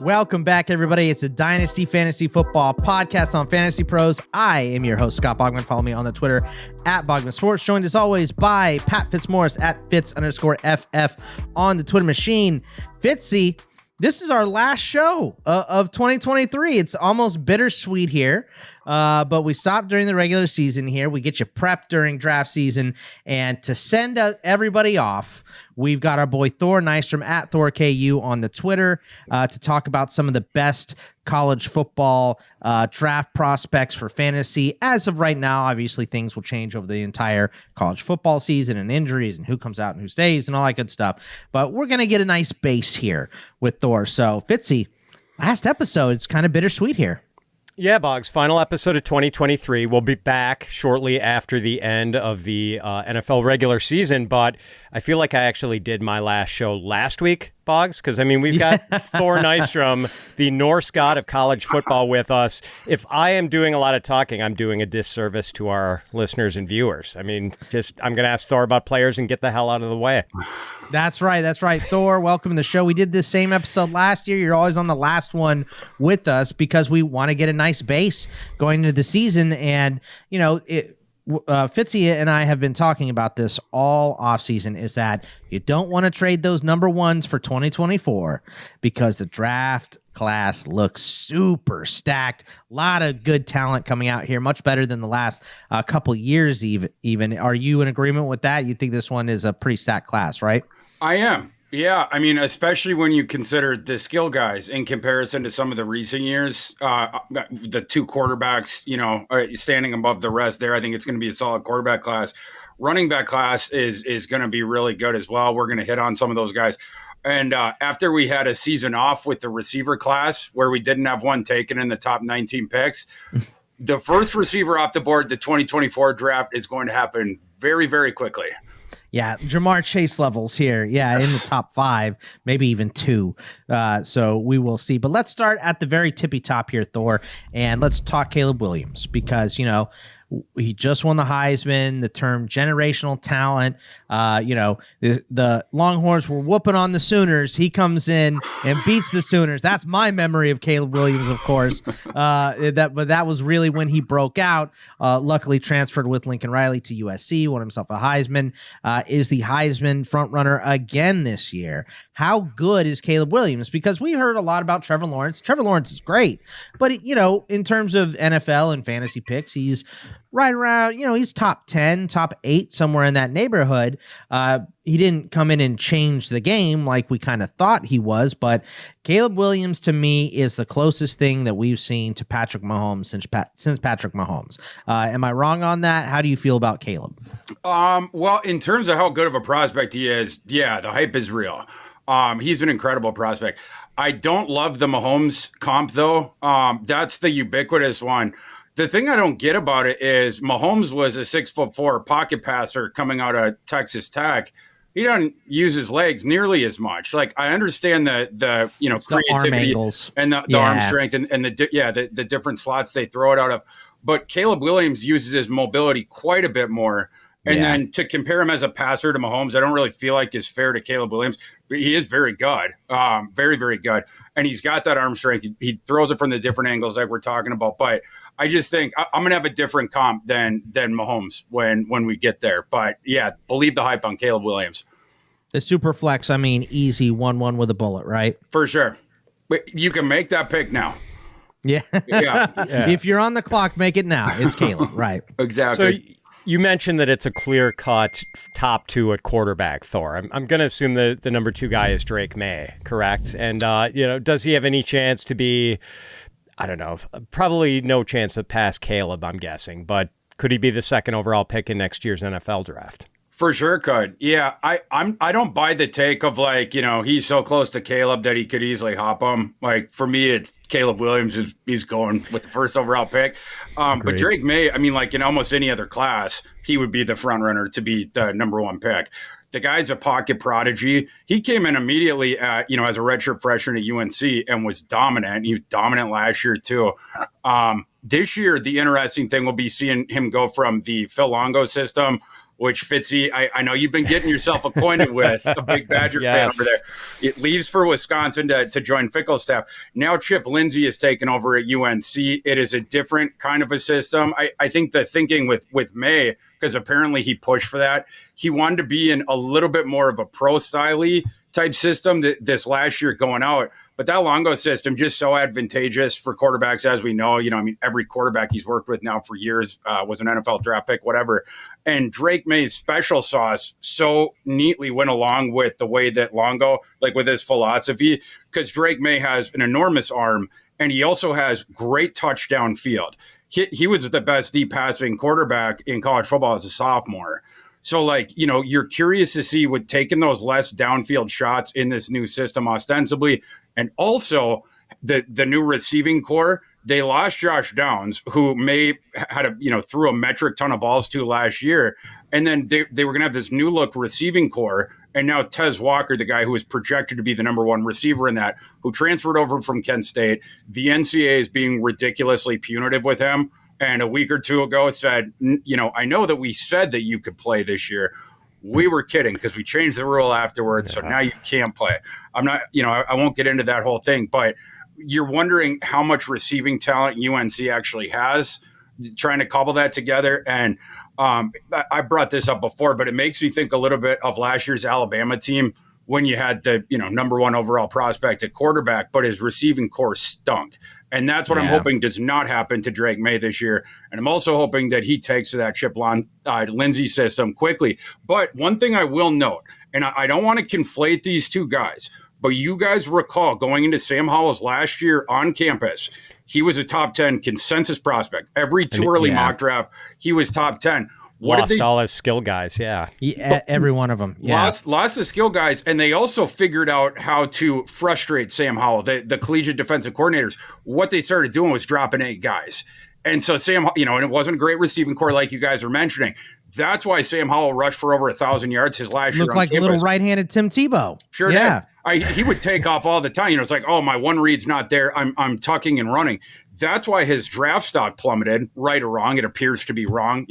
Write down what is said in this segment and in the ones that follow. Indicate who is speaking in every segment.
Speaker 1: Welcome back, everybody. It's a Dynasty Fantasy Football podcast on FantasyPros. I am your host, Scott Bogman. Follow me on the Twitter at Bogman Sports. Joined as always by Pat Fitzmaurice at Fitz_FF on the Twitter machine. Fitzy, this is our last show of 2023. It's almost bittersweet here, but we stopped during the regular season here. We get you prepped during draft season, and to send everybody off, we've got our boy Thor Nystrom at ThorKU on the Twitter to talk about some of the best college football draft prospects for fantasy. As of right now, obviously things will change over the entire college football season and injuries and who comes out and who stays and all that good stuff. But we're going to get a nice base here with Thor. So Fitzy, last episode, it's kind of bittersweet here.
Speaker 2: Yeah, Boggs, final episode of 2023. We'll be back shortly after the end of the NFL regular season, but I feel like I actually did my last show last week, Boggs, because, I mean, we've got Thor Nystrom, the Norse god of college football, with us. If I am doing a lot of talking, I'm doing a disservice to our listeners and viewers. I mean, I'm going to ask Thor about players and get the hell out of the way.
Speaker 1: That's right. That's right. Thor, welcome to the show. We did this same episode last year. You're always on the last one with us because we want to get a nice base going into the season. And, you know, Fitzy and I have been talking about this all offseason, is that you don't want to trade those number ones for 2024 because the draft class looks super stacked. A lot of good talent coming out here, much better than the last couple years even. Are you in agreement with that? You think this one is a pretty stacked class, right?
Speaker 3: I am. Yeah, I mean, especially when you consider the skill guys in comparison to some of the recent years, the two quarterbacks, you know, standing above the rest there. I think it's going to be a solid quarterback class. Running back class is going to be really good as well. We're going to hit on some of those guys. And after we had a season off with the receiver class where we didn't have one taken in the top 19 picks, the first receiver off the board, the 2024 draft is going to happen very, very quickly.
Speaker 1: Yeah, Jamar Chase levels here. Yeah, in the top 5, maybe even 2. So we will see. But let's start at the very tippy top here, Thor, and let's talk Caleb Williams because, you know, he just won the Heisman, the term generational talent. You know, the Longhorns were whooping on the Sooners. He comes in and beats the Sooners. That's my memory of Caleb Williams, of course. But that was really when he broke out. Luckily transferred with Lincoln Riley to USC, won himself a Heisman. Is the Heisman frontrunner again this year. How good is Caleb Williams? Because we heard a lot about Trevor Lawrence. Trevor Lawrence is great. But, you know, in terms of NFL and fantasy picks, he's right around, you know, he's top 10, top 8, somewhere in that neighborhood. He didn't come in and change the game like we kind of thought he was, but Caleb Williams to me is the closest thing that we've seen to Patrick Mahomes since Patrick Mahomes. Am I wrong on that? How do you feel about Caleb?
Speaker 3: Well, in terms of how good of a prospect he is, yeah, the hype is real. He's an incredible prospect. I don't love the Mahomes comp, though. That's the ubiquitous one. The thing I don't get about it is Mahomes was a 6'4" pocket passer coming out of Texas Tech. He doesn't use his legs nearly as much. Like, I understand the you know, creativity and the arm strength and the different slots they throw it out of. But Caleb Williams uses his mobility quite a bit more. And then to compare him as a passer to Mahomes, I don't really feel like is fair to Caleb Williams. But he is very good, very, very good. And he's got that arm strength. He throws it from the different angles like we're talking about. But I just think I'm going to have a different comp than Mahomes when we get there. But, yeah, believe the hype on Caleb Williams.
Speaker 1: The super flex, I mean, easy 1-1 with a bullet, right?
Speaker 3: For sure. But you can make that pick now.
Speaker 1: Yeah. If you're on the clock, make it now. It's Caleb, right?
Speaker 3: Exactly.
Speaker 2: So you mentioned that it's a clear-cut top 2 at quarterback, Thor. I'm going to assume the number 2 guy is Drake Maye, correct? And, you know, does he have any chance to be, I don't know, probably no chance to pass Caleb, I'm guessing. But could he be the second overall pick in next year's NFL draft?
Speaker 3: For sure could. Yeah, I don't buy the take of, like, you know, he's so close to Caleb that he could easily hop him. Like, for me, it's Caleb Williams he's going with the first overall pick. But Drake Maye, I mean, like in almost any other class, he would be the front runner to be the number 1 pick. The guy's a pocket prodigy. He came in immediately at, you know, as a redshirt freshman at UNC and was dominant. He was dominant last year too. This year, the interesting thing will be seeing him go from the Phil Longo system which Fitzy, I know you've been getting yourself acquainted with, a big Badger fan over there. It leaves for Wisconsin to join Fickle's staff. Now Chip Lindsey is taken over at UNC. It is a different kind of a system. I think the thinking with Maye, because apparently he pushed for that, he wanted to be in a little bit more of a pro-style-y type system this last year going out. But that Longo system just so advantageous for quarterbacks, as we know. Every quarterback he's worked with now for years was an NFL draft pick, whatever. And Drake May's special sauce so neatly went along with the way that Longo, like with his philosophy, because Drake May has an enormous arm, and he also has great touchdown field. He was the best deep passing quarterback in college football as a sophomore. So, you're curious to see with taking those less downfield shots in this new system ostensibly, and also the new receiving core. They lost Josh Downs, who May had threw a metric ton of balls to last year. And then they were going to have this new look receiving core. And now Tez Walker, the guy who was projected to be the number one receiver in that, who transferred over from Kent State. The NCAA is being ridiculously punitive with him. And a week or two ago said, I know that we said that you could play this year. We were kidding because we changed the rule afterwards. So now you can't play. I'm not, I won't get into that whole thing, but you're wondering how much receiving talent UNC actually has, trying to cobble that together. And I brought this up before, but it makes me think a little bit of last year's Alabama team when you had the number one overall prospect at quarterback, but his receiving core stunk. And that's what I'm hoping does not happen to Drake Maye this year. And I'm also hoping that he takes to that Chip Lindsey system quickly. But one thing I will note, and I don't want to conflate these two guys, but you guys recall going into Sam Howell's last year on campus, he was a top 10 consensus prospect. Every too early mock draft, he was top 10.
Speaker 2: Lost all his skill guys,
Speaker 1: every one of them.
Speaker 3: Lost the skill guys, and they also figured out how to frustrate Sam Howell, the collegiate defensive coordinators. What they started doing was dropping 8 guys. And so Sam, and it wasn't a great receiving core like you guys were mentioning. That's why Sam Howell rushed for over 1,000 yards his last year.
Speaker 1: Looked like a little right-handed Tim Tebow.
Speaker 3: Sure did. He would take off all the time. It's like, oh, my one read's not there. I'm tucking and running. That's why his draft stock plummeted, right or wrong. It appears to be wrong,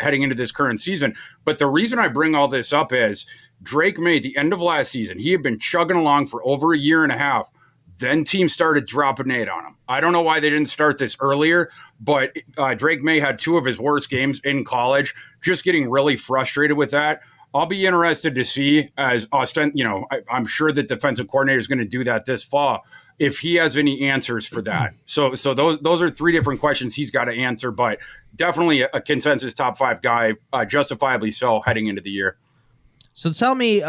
Speaker 3: heading into this current season. But the reason I bring all this up is Drake Maye, the end of last season, he had been chugging along for over a year and a half. Then teams started dropping 8 on him. I don't know why they didn't start this earlier, but Drake Maye had 2 of his worst games in college, just getting really frustrated with that. I'll be interested to see as Austin, I'm sure that defensive coordinator is going to do that this fall, if he has any answers for that. So those are 3 different questions he's got to answer, but definitely a consensus top 5 guy, justifiably so heading into the year.
Speaker 1: So tell me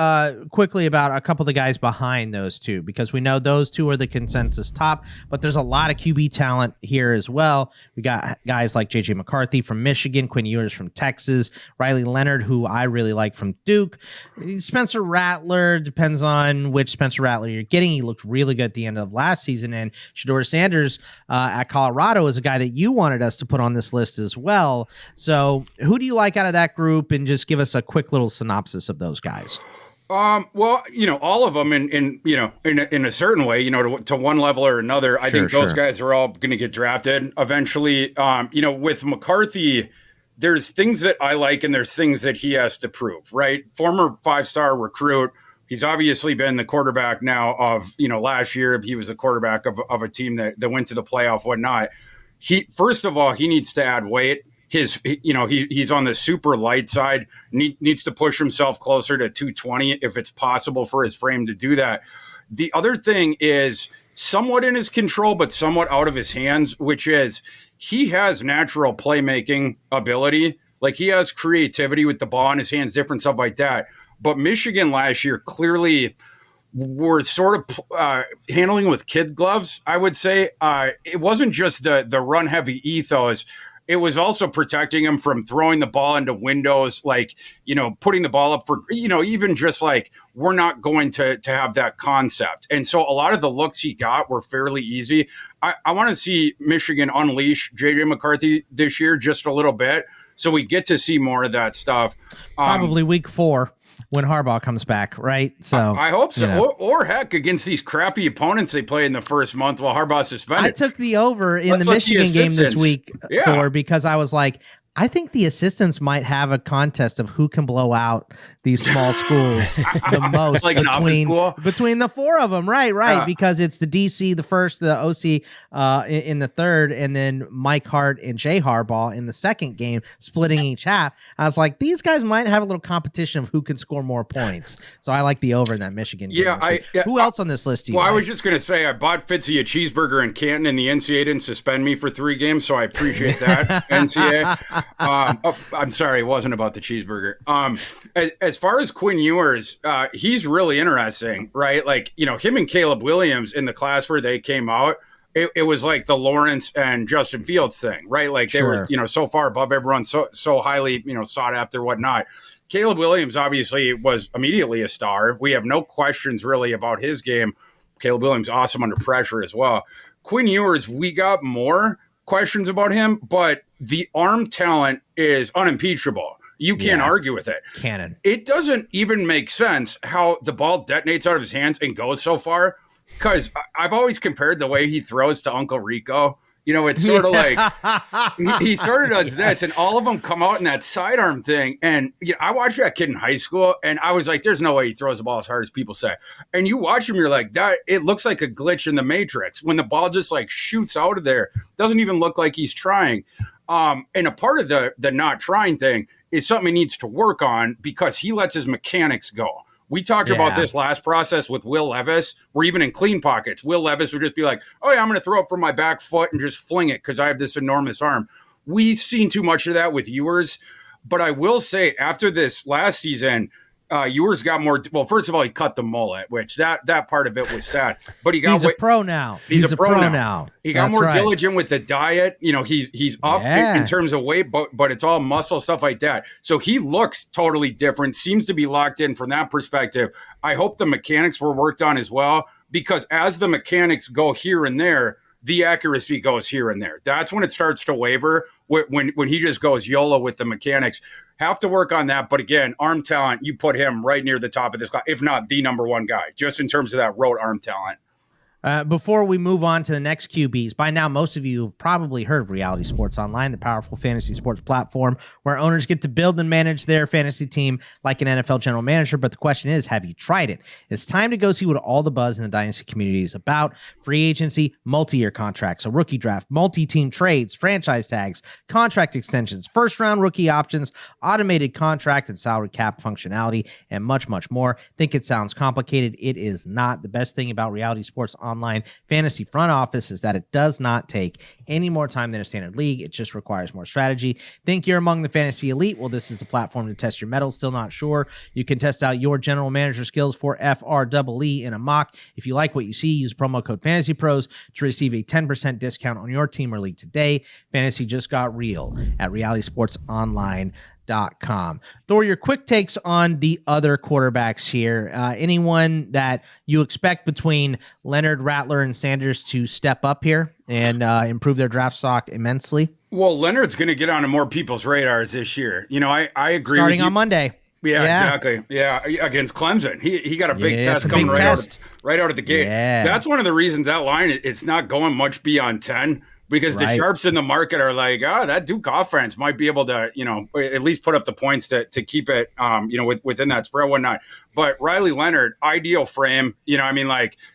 Speaker 1: quickly about a couple of the guys behind those two, because we know those 2 are the consensus top, but there's a lot of QB talent here as well. We got guys like J.J. McCarthy from Michigan, Quinn Ewers from Texas, Riley Leonard, who I really like, from Duke, Spencer Rattler, depends on which Spencer Rattler you're getting. He looked really good at the end of last season, and Shedeur Sanders at Colorado is a guy that you wanted us to put on this list as well. So who do you like out of that group, and just give us a quick little synopsis of those guys?
Speaker 3: Well, all of them in a certain way, to one level or another. I think those guys are all going to get drafted eventually. With McCarthy, there's things that I like and there's things that he has to prove, right? Former 5-star recruit. He's obviously been the quarterback now of, last year he was the quarterback of a team that went to the playoff, whatnot. First of all, he needs to add weight. He's on the super light side, needs to push himself closer to 220 if it's possible for his frame to do that. The other thing is somewhat in his control, but somewhat out of his hands, which is he has natural playmaking ability. Like, he has creativity with the ball in his hands, different stuff like that. But Michigan last year clearly were sort of handling with kid gloves, I would say. It wasn't just the run-heavy ethos. It was also protecting him from throwing the ball into windows, putting the ball up for, even just like, we're not going to have that concept. And so a lot of the looks he got were fairly easy. I want to see Michigan unleash J.J. McCarthy this year just a little bit, so we get to see more of that stuff.
Speaker 1: Probably week 4. When Harbaugh comes back, right? So
Speaker 3: I hope so. Or heck, against these crappy opponents they play in the first month while Harbaugh's suspended.
Speaker 1: I took the over in the Michigan game this week, Thor, because I was like, I think the assistants might have a contest of who can blow out these small schools the most
Speaker 3: Like
Speaker 1: between the four of them. Right. Because it's the DC, the first, the OC in the third, and then Mike Hart and Jay Harbaugh in the second game, splitting each half. I was like, these guys might have a little competition of who can score more points. So I like the over in that Michigan game. Who else on this list do you like?
Speaker 3: I was just going to say, I bought Fitzy a cheeseburger in Canton, and the NCAA didn't suspend me for 3 games, so I appreciate that, NCAA. I'm sorry, it wasn't about the cheeseburger. As far as Quinn Ewers, he's really interesting, right? Like, him and Caleb Williams in the class where they came out, it was like the Lawrence and Justin Fields thing, right? Like they were, so far above everyone, so highly, sought after, whatnot. Caleb Williams obviously was immediately a star. We have no questions really about his game. Caleb Williams, awesome under pressure as well. Quinn Ewers, we got more questions about him, but the arm talent is unimpeachable. You can't argue with it.
Speaker 1: Cannon.
Speaker 3: It doesn't even make sense how the ball detonates out of his hands and goes so far, because I've always compared the way he throws to Uncle Rico. It's sort of like he sort of does this, and all of them come out in that sidearm thing. And I watched that kid in high school, and I was like, there's no way he throws the ball as hard as people say. And you watch him, you're like, that it looks like a glitch in the Matrix when the ball just like shoots out of there. Doesn't even look like he's trying. And a part of the not trying thing is something he needs to work on, because he lets his mechanics go. We talked about this last process with Will Levis, where even in clean pockets, Will Levis would just be like, oh, yeah, I'm going to throw it from my back foot and just fling it because I have this enormous arm. We've seen too much of that with Ewers. But I will say, after this last season, Ewers got more. Well, first of all, he cut the mullet, which that part of it was sad. But he's
Speaker 1: a pro now. He's a pro now.
Speaker 3: He got more diligent with the diet. He's up in terms of weight, but it's all muscle, stuff like that. So he looks totally different. Seems to be locked in from that perspective. I hope the mechanics were worked on as well, because as the mechanics go here and there, the accuracy goes here and there. That's when it starts to waver, when he just goes YOLO with the mechanics. Have to work on that. But again, arm talent, you put him right near the top of this class, if not the number one guy, just in terms of that road arm talent.
Speaker 1: Before we move on to the next QBs, by now most of you have probably heard of Reality Sports Online, the powerful fantasy sports platform where owners get to build and manage their fantasy team like an NFL general manager. But the question is, have you tried it? It's time to go see what all the buzz in the Dynasty community is about. Free agency, multi-year contracts, a rookie draft, multi-team trades, franchise tags, contract extensions, first-round rookie options, automated contract and salary cap functionality, and much, much more. Think it sounds complicated? It is not. The best thing about Reality Sports Online fantasy front office is that it does not take any more time than a standard league. It just requires more strategy. Think you're among the fantasy elite? Well, this is the platform to test your mettle. Still not sure? You can test out your general manager skills for FREE in a mock. If you like what you see, use promo code FantasyPros to receive a 10% discount on your team or league today. Fantasy just got real at realitysportsonline.com. Thor, your quick takes on the other quarterbacks here. Anyone that you expect between Leonard, Rattler, and Sanders to step up here and improve their draft stock immensely?
Speaker 3: Well, Leonard's going to get on more people's radars this year. I agree.
Speaker 1: Starting on Monday.
Speaker 3: Yeah, exactly. Yeah, against Clemson. He got a big test coming right out of the gate. Yeah. That's one of the reasons that line, it's not going much beyond 10. Because the sharps in the market are like, that Duke offense might be able to, at least put up the points to keep it, within that spread, whatnot. But Riley Leonard, ideal frame,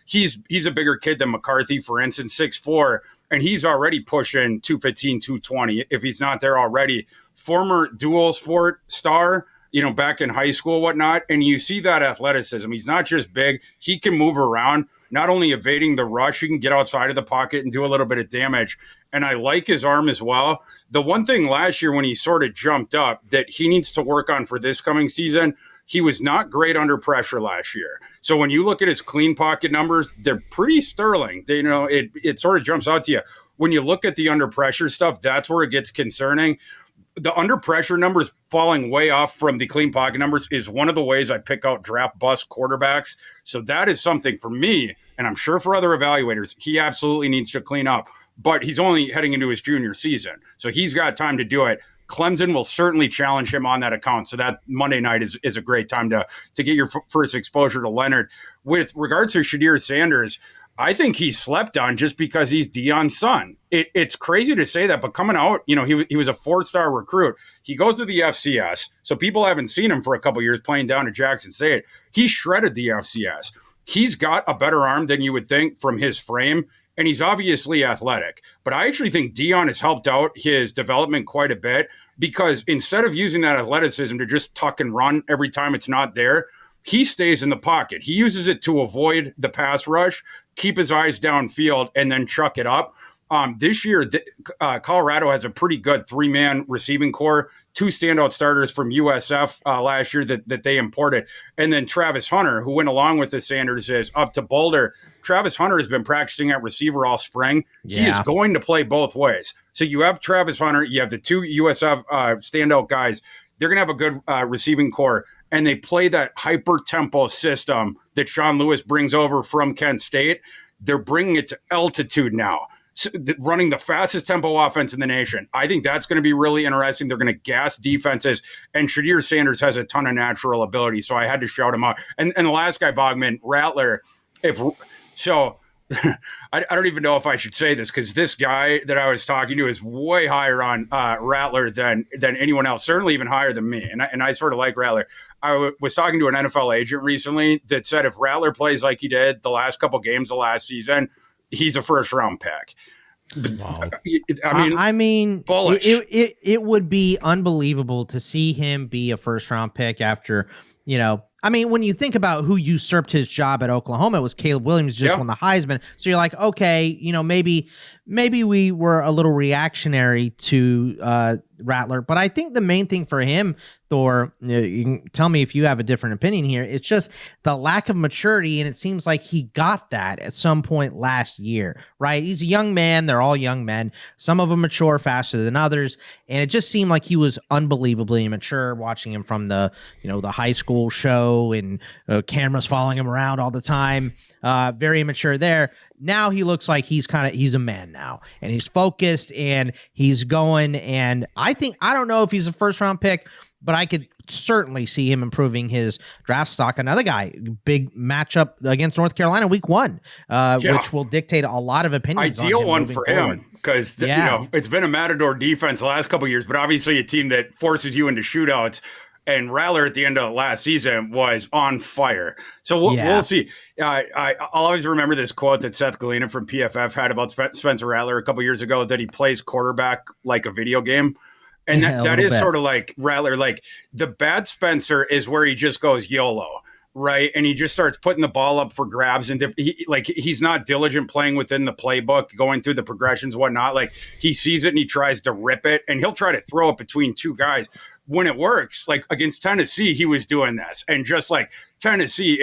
Speaker 3: he's a bigger kid than McCarthy, for instance, 6'4", and he's already pushing 215, 220, if he's not there already. Former dual sport star, back in high school, whatnot. And you see that athleticism. He's not just big. He can move around, not only evading the rush, he can get outside of the pocket and do a little bit of damage. And I like his arm as well. The one thing last year when he sort of jumped up that he needs to work on for this coming season, he was not great under pressure last year. So when you look at his clean pocket numbers, they're pretty sterling. It sort of jumps out to you. When you look at the under pressure stuff, that's where it gets concerning. The under pressure numbers falling way off from the clean pocket numbers is one of the ways I pick out draft bust quarterbacks. So that is something for me, and I'm sure for other evaluators, he absolutely needs to clean up. But he's only heading into his junior season, so he's got time to do it. Clemson will certainly challenge him on that account. So that Monday night is a great time to get your first exposure to Leonard. With regards to Shedeur Sanders, I think he's slept on just because he's Deion's son. It's crazy to say that, but coming out, he was a 4-star recruit. He goes to the FCS, so people haven't seen him for a couple years playing down at Jackson State. He shredded the FCS. He's got a better arm than you would think from his frame, and he's obviously athletic. But I actually think Deion has helped out his development quite a bit, because instead of using that athleticism to just tuck and run every time it's not there, he stays in the pocket. He uses it to avoid the pass rush, keep his eyes downfield, and then chuck it up. This year, Colorado has a pretty good 3-man receiving core, 2 standout starters from USF last year that they imported. And then Travis Hunter, who went along with the Sanders, is up to Boulder. Travis Hunter has been practicing at receiver all spring. Yeah. He is going to play both ways. So you have Travis Hunter, you have the 2 USF standout guys. They're going to have a good receiving core. And they play that hyper-tempo system that Sean Lewis brings over from Kent State. They're bringing it to altitude now, running the fastest tempo offense in the nation. I think that's going to be really interesting. They're going to gas defenses, and Shedeur Sanders has a ton of natural ability, so I had to shout him out. And the last guy, Bogman, Rattler, I don't even know if I should say this, because this guy that I was talking to is way higher on Rattler than anyone else, certainly even higher than me. And I sort of like Rattler. I was talking to an NFL agent recently that said if Rattler plays like he did the last couple games of last season, he's a first-round pick.
Speaker 1: Wow. I mean, it would be unbelievable to see him be a first-round pick after, when you think about who usurped his job at Oklahoma, it was Caleb Williams, just won the Heisman. So you're like, okay, maybe we were a little reactionary to Rattler. But I think the main thing for him, Thor, you can tell me if you have a different opinion here, it's just the lack of maturity, and it seems like he got that at some point last year, right? He's a young man. They're all young men. Some of them mature faster than others, and it just seemed like he was unbelievably immature watching him from the high school show, and cameras following him around all the time. Very immature there. Now he looks like he's a man now, and he's focused and he's going. And I don't know if he's a first round pick, but I could certainly see him improving his draft stock. Another guy, big matchup against North Carolina week 1, which will dictate a lot of opinions.
Speaker 3: Ideal
Speaker 1: on him
Speaker 3: one for
Speaker 1: forward.
Speaker 3: him, because it's been a Matador defense the last couple of years, but obviously a team that forces you into shootouts. And Rattler at the end of last season was on fire. So we'll see. I'll always remember this quote that Seth Galina from PFF had about Spencer Rattler a couple years ago, that he plays quarterback like a video game. And that is sort of like Rattler. Like, the bad Spencer is where he just goes YOLO, right? And he just starts putting the ball up for grabs. And he's not diligent playing within the playbook, going through the progressions, whatnot. Like, he sees it and he tries to rip it, and he'll try to throw it between 2 guys. When it works, like against Tennessee, he was doing this. And just like Tennessee,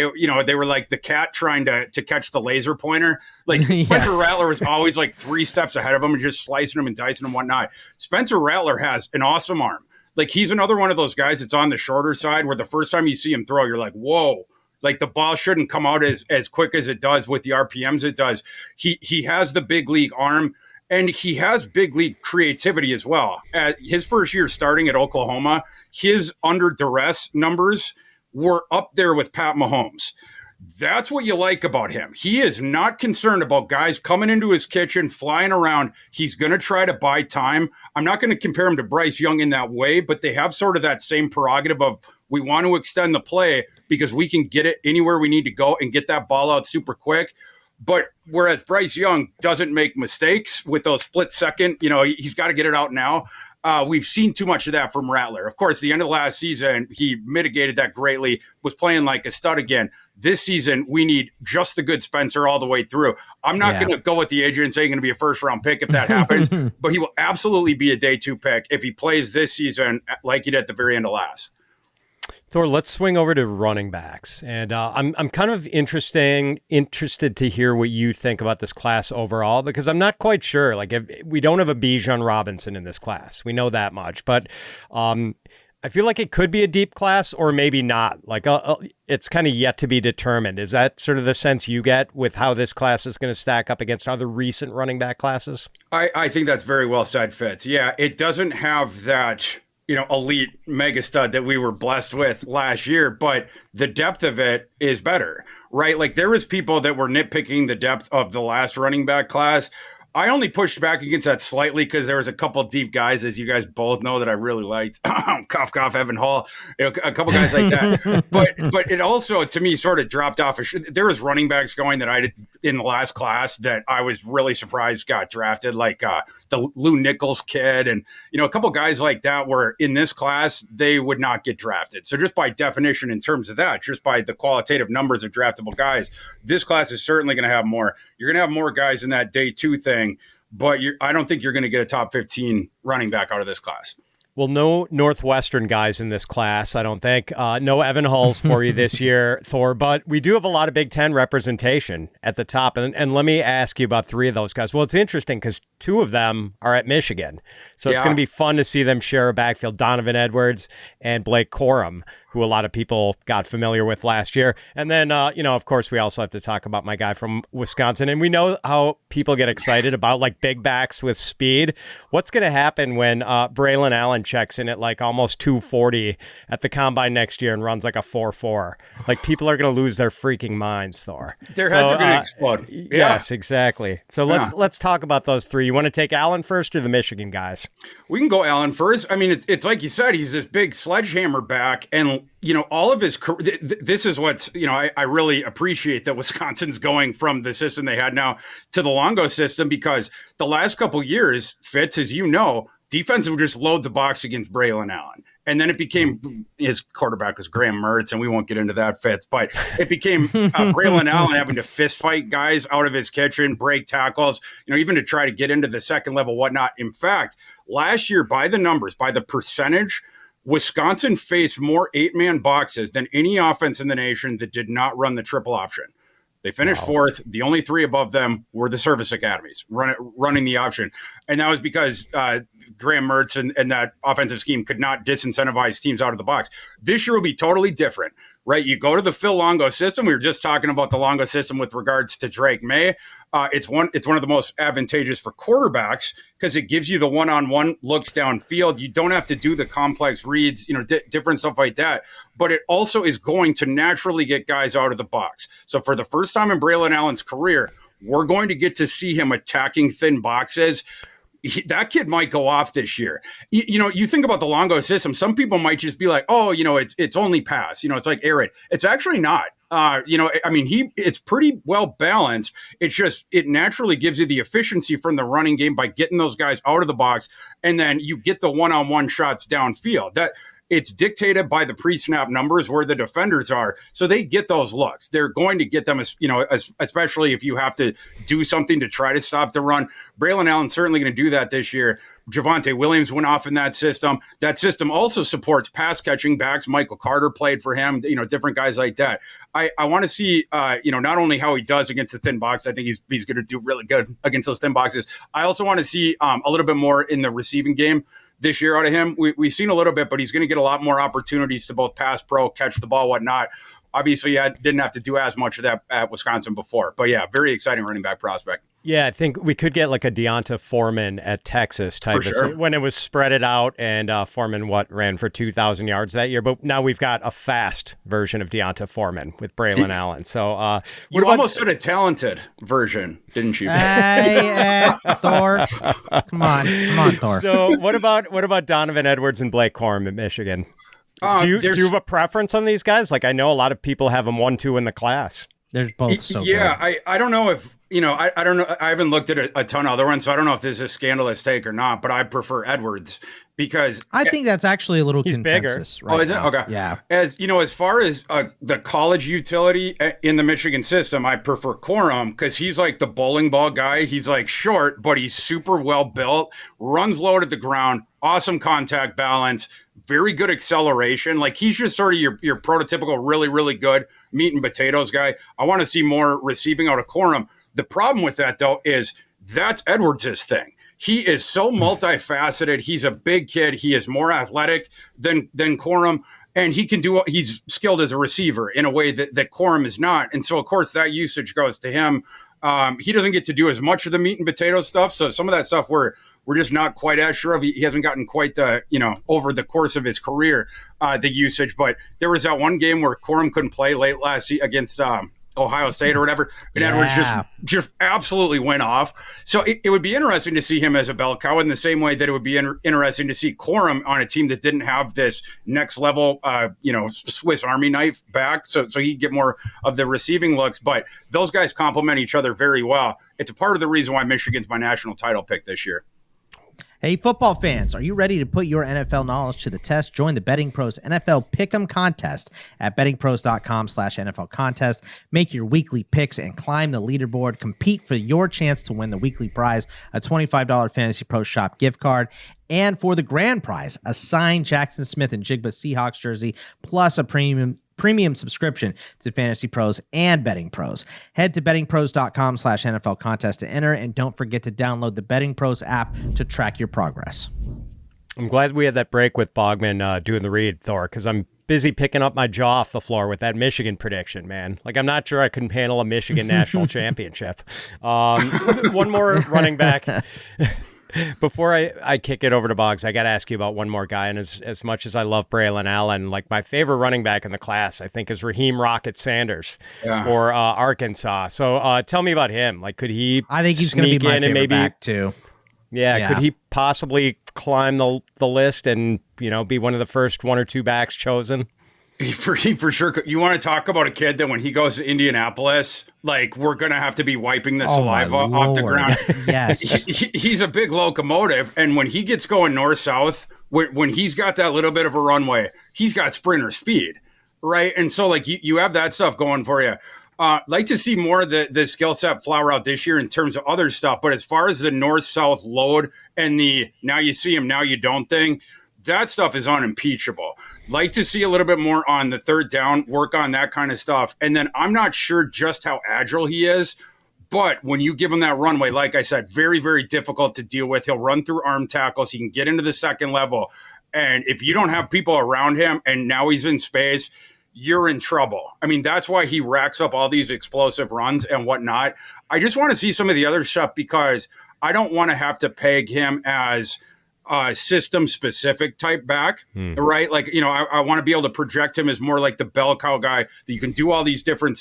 Speaker 3: they were like the cat trying to catch the laser pointer. Like Spencer Rattler was always like 3 steps ahead of him and just slicing him and dicing him and whatnot. Spencer Rattler has an awesome arm. Like, he's another one of those guys that's on the shorter side, where the first time you see him throw, you're like, whoa. Like, the ball shouldn't come out as quick as it does with the RPMs it does. He has the big league arm. And he has big league creativity as well. At his first year starting at Oklahoma, his under duress numbers were up there with Pat Mahomes. That's what you like about him. He is not concerned about guys coming into his kitchen, flying around. He's going to try to buy time. I'm not going to compare him to Bryce Young in that way, but they have sort of that same prerogative of, we want to extend the play because we can get it anywhere we need to go and get that ball out super quick. But whereas Bryce Young doesn't make mistakes with those split second, he's got to get it out now. We've seen too much of that from Rattler. Of course, the end of last season, he mitigated that greatly, was playing like a stud again. This season, we need just the good Spencer all the way through. I'm not going to go with the agent and say he's going to be a first-round pick if that happens, but he will absolutely be a day 2 pick if he plays this season like he did at the very end of last.
Speaker 2: Thor, let's swing over to running backs. And I'm kind of interested to hear what you think about this class overall, because I'm not quite sure. Like, we don't have a Bijan Robinson in this class. We know that much. But I feel like it could be a deep class or maybe not. Like, it's kind of yet to be determined. Is that sort of the sense you get with how this class is going to stack up against other recent running back classes?
Speaker 3: I think that's very well said, Fitz. Yeah, it doesn't have that elite mega stud that we were blessed with last year, but the depth of it is better, right? Like there was people that were nitpicking the depth of the last running back class. I only pushed back against that slightly because there was a couple deep guys, as you guys both know, that I really liked. Cough, cough, Evan Hall, a couple guys like that. but it also, to me, sort of dropped off. There was running backs going that I did in the last class that I was really surprised got drafted, like the Lou Nichols kid, and a couple guys like that were in this class, they would not get drafted. So just by definition, in terms of that, just by the qualitative numbers of draftable guys, this class is certainly going to have more. You're going to have more guys in that day 2 thing. But I don't think you're going to get a top 15 running back out of this class.
Speaker 2: Well, no Northwestern guys in this class, I don't think. No Evan Hulls for you this year, Thor. But we do have a lot of Big Ten representation at the top. And let me ask you about 3 of those guys. Well, it's interesting because 2 of them are at Michigan. So it's going to be fun to see them share a backfield. Donovan Edwards and Blake Corum, who a lot of people got familiar with last year. And then, of course, we also have to talk about my guy from Wisconsin. And we know how people get excited about like big backs with speed. What's going to happen when Braelon Allen checks in at like almost 240 at the combine next year and runs like a 4.4? Like people are going to lose their freaking minds, Thor.
Speaker 3: Their heads are going to explode. Yeah.
Speaker 2: Yes, exactly. So let's talk about those 3. You want to take Allen first or the Michigan guys?
Speaker 3: We can go Allen first. I mean, it's like you said, he's this big sledgehammer back, and all of his career, this is what's, I really appreciate that Wisconsin's going from the system they had now to the Longo system, because the last couple years, Fitz, as you know, defense would just load the box against Braelon Allen. And then it became, his quarterback was Graham Mertz, and we won't get into that, Fitz, but it became Braelon Allen having to fist fight guys out of his kitchen, break tackles, even to try to get into the second level, whatnot. In fact, last year, by the numbers, by the percentage, Wisconsin faced more 8-man boxes than any offense in the nation that did not run the triple option. They finished 4th. The only 3 above them were the service academies running the option. And that was because Graham Mertz and that offensive scheme could not disincentivize teams out of the box. This year will be totally different, right? You go to the Phil Longo system. We were just talking about the Longo system with regards to Drake Maye. It's one of the most advantageous for quarterbacks because it gives you the one-on-one looks downfield. You don't have to do the complex reads, different stuff like that. But it also is going to naturally get guys out of the box. So for the first time in Braelon Allen's career, we're going to get to see him attacking thin boxes. That kid might go off this year. You think about the Longo system. Some people might just be like, oh, it's only pass. It's like air raid. It's actually not. It's pretty well balanced. It's just, it naturally gives you the efficiency from the running game by getting those guys out of the box. And then you get the one-on-one shots downfield. That it's dictated by the pre-snap numbers where the defenders are. So they get those looks. They're going to get them, especially if you have to do something to try to stop the run. Braelon Allen's certainly going to do that this year. Javonte Williams went off in that system. That system also supports pass catching backs. Michael Carter played for him, different guys like that. I want to see, not only how he does against the thin box. I think he's going to do really good against those thin boxes. I also want to see a little bit more in the receiving game this year out of him. We've seen a little bit, but he's going to get a lot more opportunities to both pass pro, catch the ball, whatnot. Obviously, I didn't have to do as much of that at Wisconsin before. But yeah, very exciting running back prospect.
Speaker 2: Yeah, I think we could get like a Deonta Foreman at Texas type of thing when it was spread it out, and Foreman ran for 2,000 yards that year. But now we've got a fast version of Deonta Foreman with Braelon Allen. So
Speaker 3: you almost said a talented version, didn't you?
Speaker 1: Hey, Thor, come on, Thor.
Speaker 2: So what about Donovan Edwards and Blake Corum at Michigan? Do you have a preference on these guys? Like I know a lot of people have them 1-2 in the class.
Speaker 1: They're both so
Speaker 3: good. I don't know if I don't know. I haven't looked at a ton of other ones, so I don't know if this is a scandalous take or not. But I prefer Edwards because
Speaker 1: I think that's actually a little
Speaker 2: he's
Speaker 1: consensus.
Speaker 2: Bigger.
Speaker 3: Right is it?
Speaker 1: Now.
Speaker 3: Okay.
Speaker 1: Yeah.
Speaker 3: As far as the college utility in the Michigan system, I prefer Corum because he's like the bowling ball guy. He's like short, but he's super well built, runs low to the ground, awesome contact balance, very good acceleration. Like he's just sort of your prototypical really, really good meat and potatoes guy. I want to see more receiving out of Corum. The problem with that, though, is that's Edwards' thing. He is so multifaceted. He's a big kid. He is more athletic than Corum, and he can do. He's skilled as a receiver in a way that Corum is not. And so, of course, that usage goes to him. He doesn't get to do as much of the meat and potato stuff. So some of that stuff we're just not quite as sure of. He hasn't gotten quite the, over the course of his career, the usage. But there was that one game where Corum couldn't play late last season against Ohio State or whatever, and Edwards just absolutely went off. So it would be interesting to see him as a bell cow in the same way that it would be interesting to see Corum on a team that didn't have this next level, Swiss Army knife back. So he'd get more of the receiving looks, but those guys complement each other very well. It's a part of the reason why Michigan's my national title pick this year.
Speaker 1: Hey, football fans, are you ready to put your NFL knowledge to the test? Join the Betting Pros NFL Pick'em contest at bettingpros.com/NFL contest. Make your weekly picks and climb the leaderboard. Compete for your chance to win the weekly prize, a $25 Fantasy Pros Shop gift card. And for the grand prize, a signed Jackson Smith and Jigba Seahawks jersey, plus a premium subscription to Fantasy Pros and Betting Pros. Head to bettingpros.com/NFL contest to enter, and don't forget to download the Betting Pros app to track your progress.
Speaker 2: I'm glad we had that break with Bogman doing the read, Thor, because I'm busy picking up my jaw off the floor with that Michigan prediction, man. Like, I'm not sure I couldn't handle a Michigan national championship. One more running back. Before I kick it over to Boggs, I got to ask you about one more guy. And as much as I love Braelon Allen, like, my favorite running back in the class, I think, is Raheim Rocket Sanders for Arkansas. So tell me about him. Like, could he?
Speaker 1: I think he's going to be my favorite back too.
Speaker 2: Yeah, could he possibly climb the list and be one of the first one or two backs chosen?
Speaker 3: For sure. You want to talk about a kid that when he goes to Indianapolis, like, we're going to have to be wiping the saliva off the ground.
Speaker 1: Yes.
Speaker 3: He's a big locomotive. And when he gets going north-south, when he's got that little bit of a runway, he's got sprinter speed, right? And so, like, you have that stuff going for you. Like to see more of the skill set flower out this year in terms of other stuff. But as far as the north-south load and the now you see him, now you don't thing, that stuff is unimpeachable. Like to see a little bit more on the third down, work on that kind of stuff. And then I'm not sure just how agile he is, but when you give him that runway, like I said, very, very difficult to deal with. He'll run through arm tackles. He can get into the second level. And if you don't have people around him and now he's in space, you're in trouble. I mean, that's why he racks up all these explosive runs and whatnot. I just want to see some of the other stuff because I don't want to have to peg him as system specific type back, right? Like, I want to be able to project him as more like the bell cow guy that you can do all these different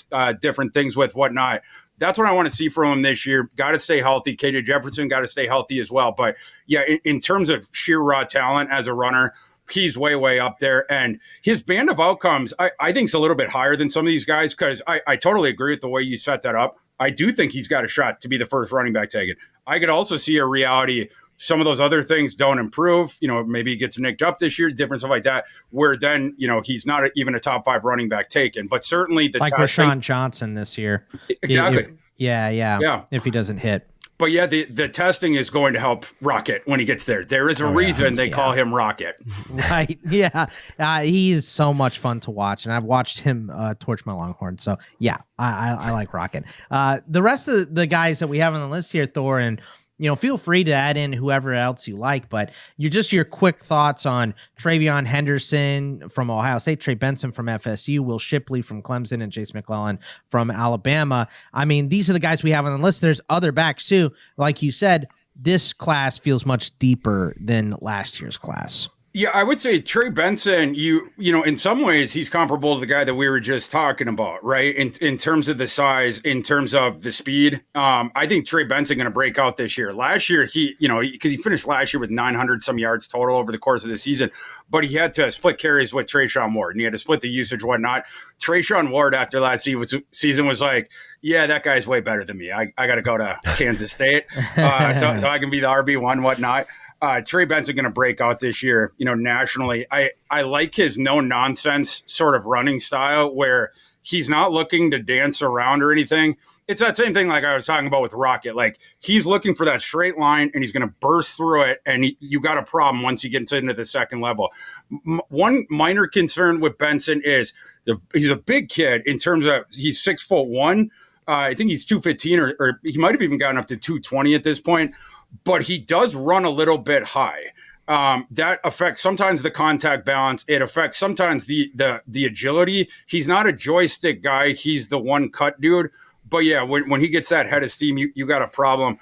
Speaker 3: things with, whatnot. That's what I want to see from him this year. Got to stay healthy. KJ Jefferson got to stay healthy as well. But yeah, in terms of sheer raw talent as a runner, he's way, way up there. And his band of outcomes, I think is a little bit higher than some of these guys because I totally agree with the way you set that up. I do think he's got a shot to be the first running back taken. I could also see a reality. Some of those other things don't improve. Maybe he gets nicked up this year, different stuff like that, where then, he's not even a top 5 running back taken. But certainly the
Speaker 1: like Rashawn Johnson this year.
Speaker 3: Exactly.
Speaker 1: Yeah. If he doesn't hit.
Speaker 3: But yeah, the testing is going to help Rocket when he gets there. There is a reason they call him Rocket.
Speaker 1: Right. Yeah. He is so much fun to watch. And I've watched him torch my Longhorn. So yeah, I like Rocket. The rest of the guys that we have on the list here, Thor, and feel free to add in whoever else you like, but your quick thoughts on Treyveon Henderson from Ohio State, Trey Benson from FSU, Will Shipley from Clemson, and Jase McLellan from Alabama. I mean, these are the guys we have on the list. There's other backs too. Like you said, this class feels much deeper than last year's class.
Speaker 3: Yeah, I would say Trey Benson, in some ways, he's comparable to the guy that we were just talking about, right? In terms of the size, in terms of the speed. I think Trey Benson going to break out this year. Last year, because he finished last year with 900 some yards total over the course of the season, but he had to split carries with Trayshawn Ward, and he had to split the usage, whatnot. Trayshawn Ward, after last season, was like, yeah, that guy's way better than me. I got to go to Kansas State so I can be the RB1, whatnot. Trey Benson going to break out this year, nationally. I like his no-nonsense sort of running style where he's not looking to dance around or anything. It's that same thing like I was talking about with Rocket. Like, he's looking for that straight line, and he's going to burst through it, and you got a problem once you get into the second level. One minor concern with Benson is he's a big kid in terms of he's 6'1". I think he's 215 or he might have even gotten up to 220 at this point. But he does run a little bit high. That affects sometimes the contact balance. It affects sometimes the agility. He's not a joystick guy. He's the one cut dude. But yeah, when he gets that head of steam, you got a problem.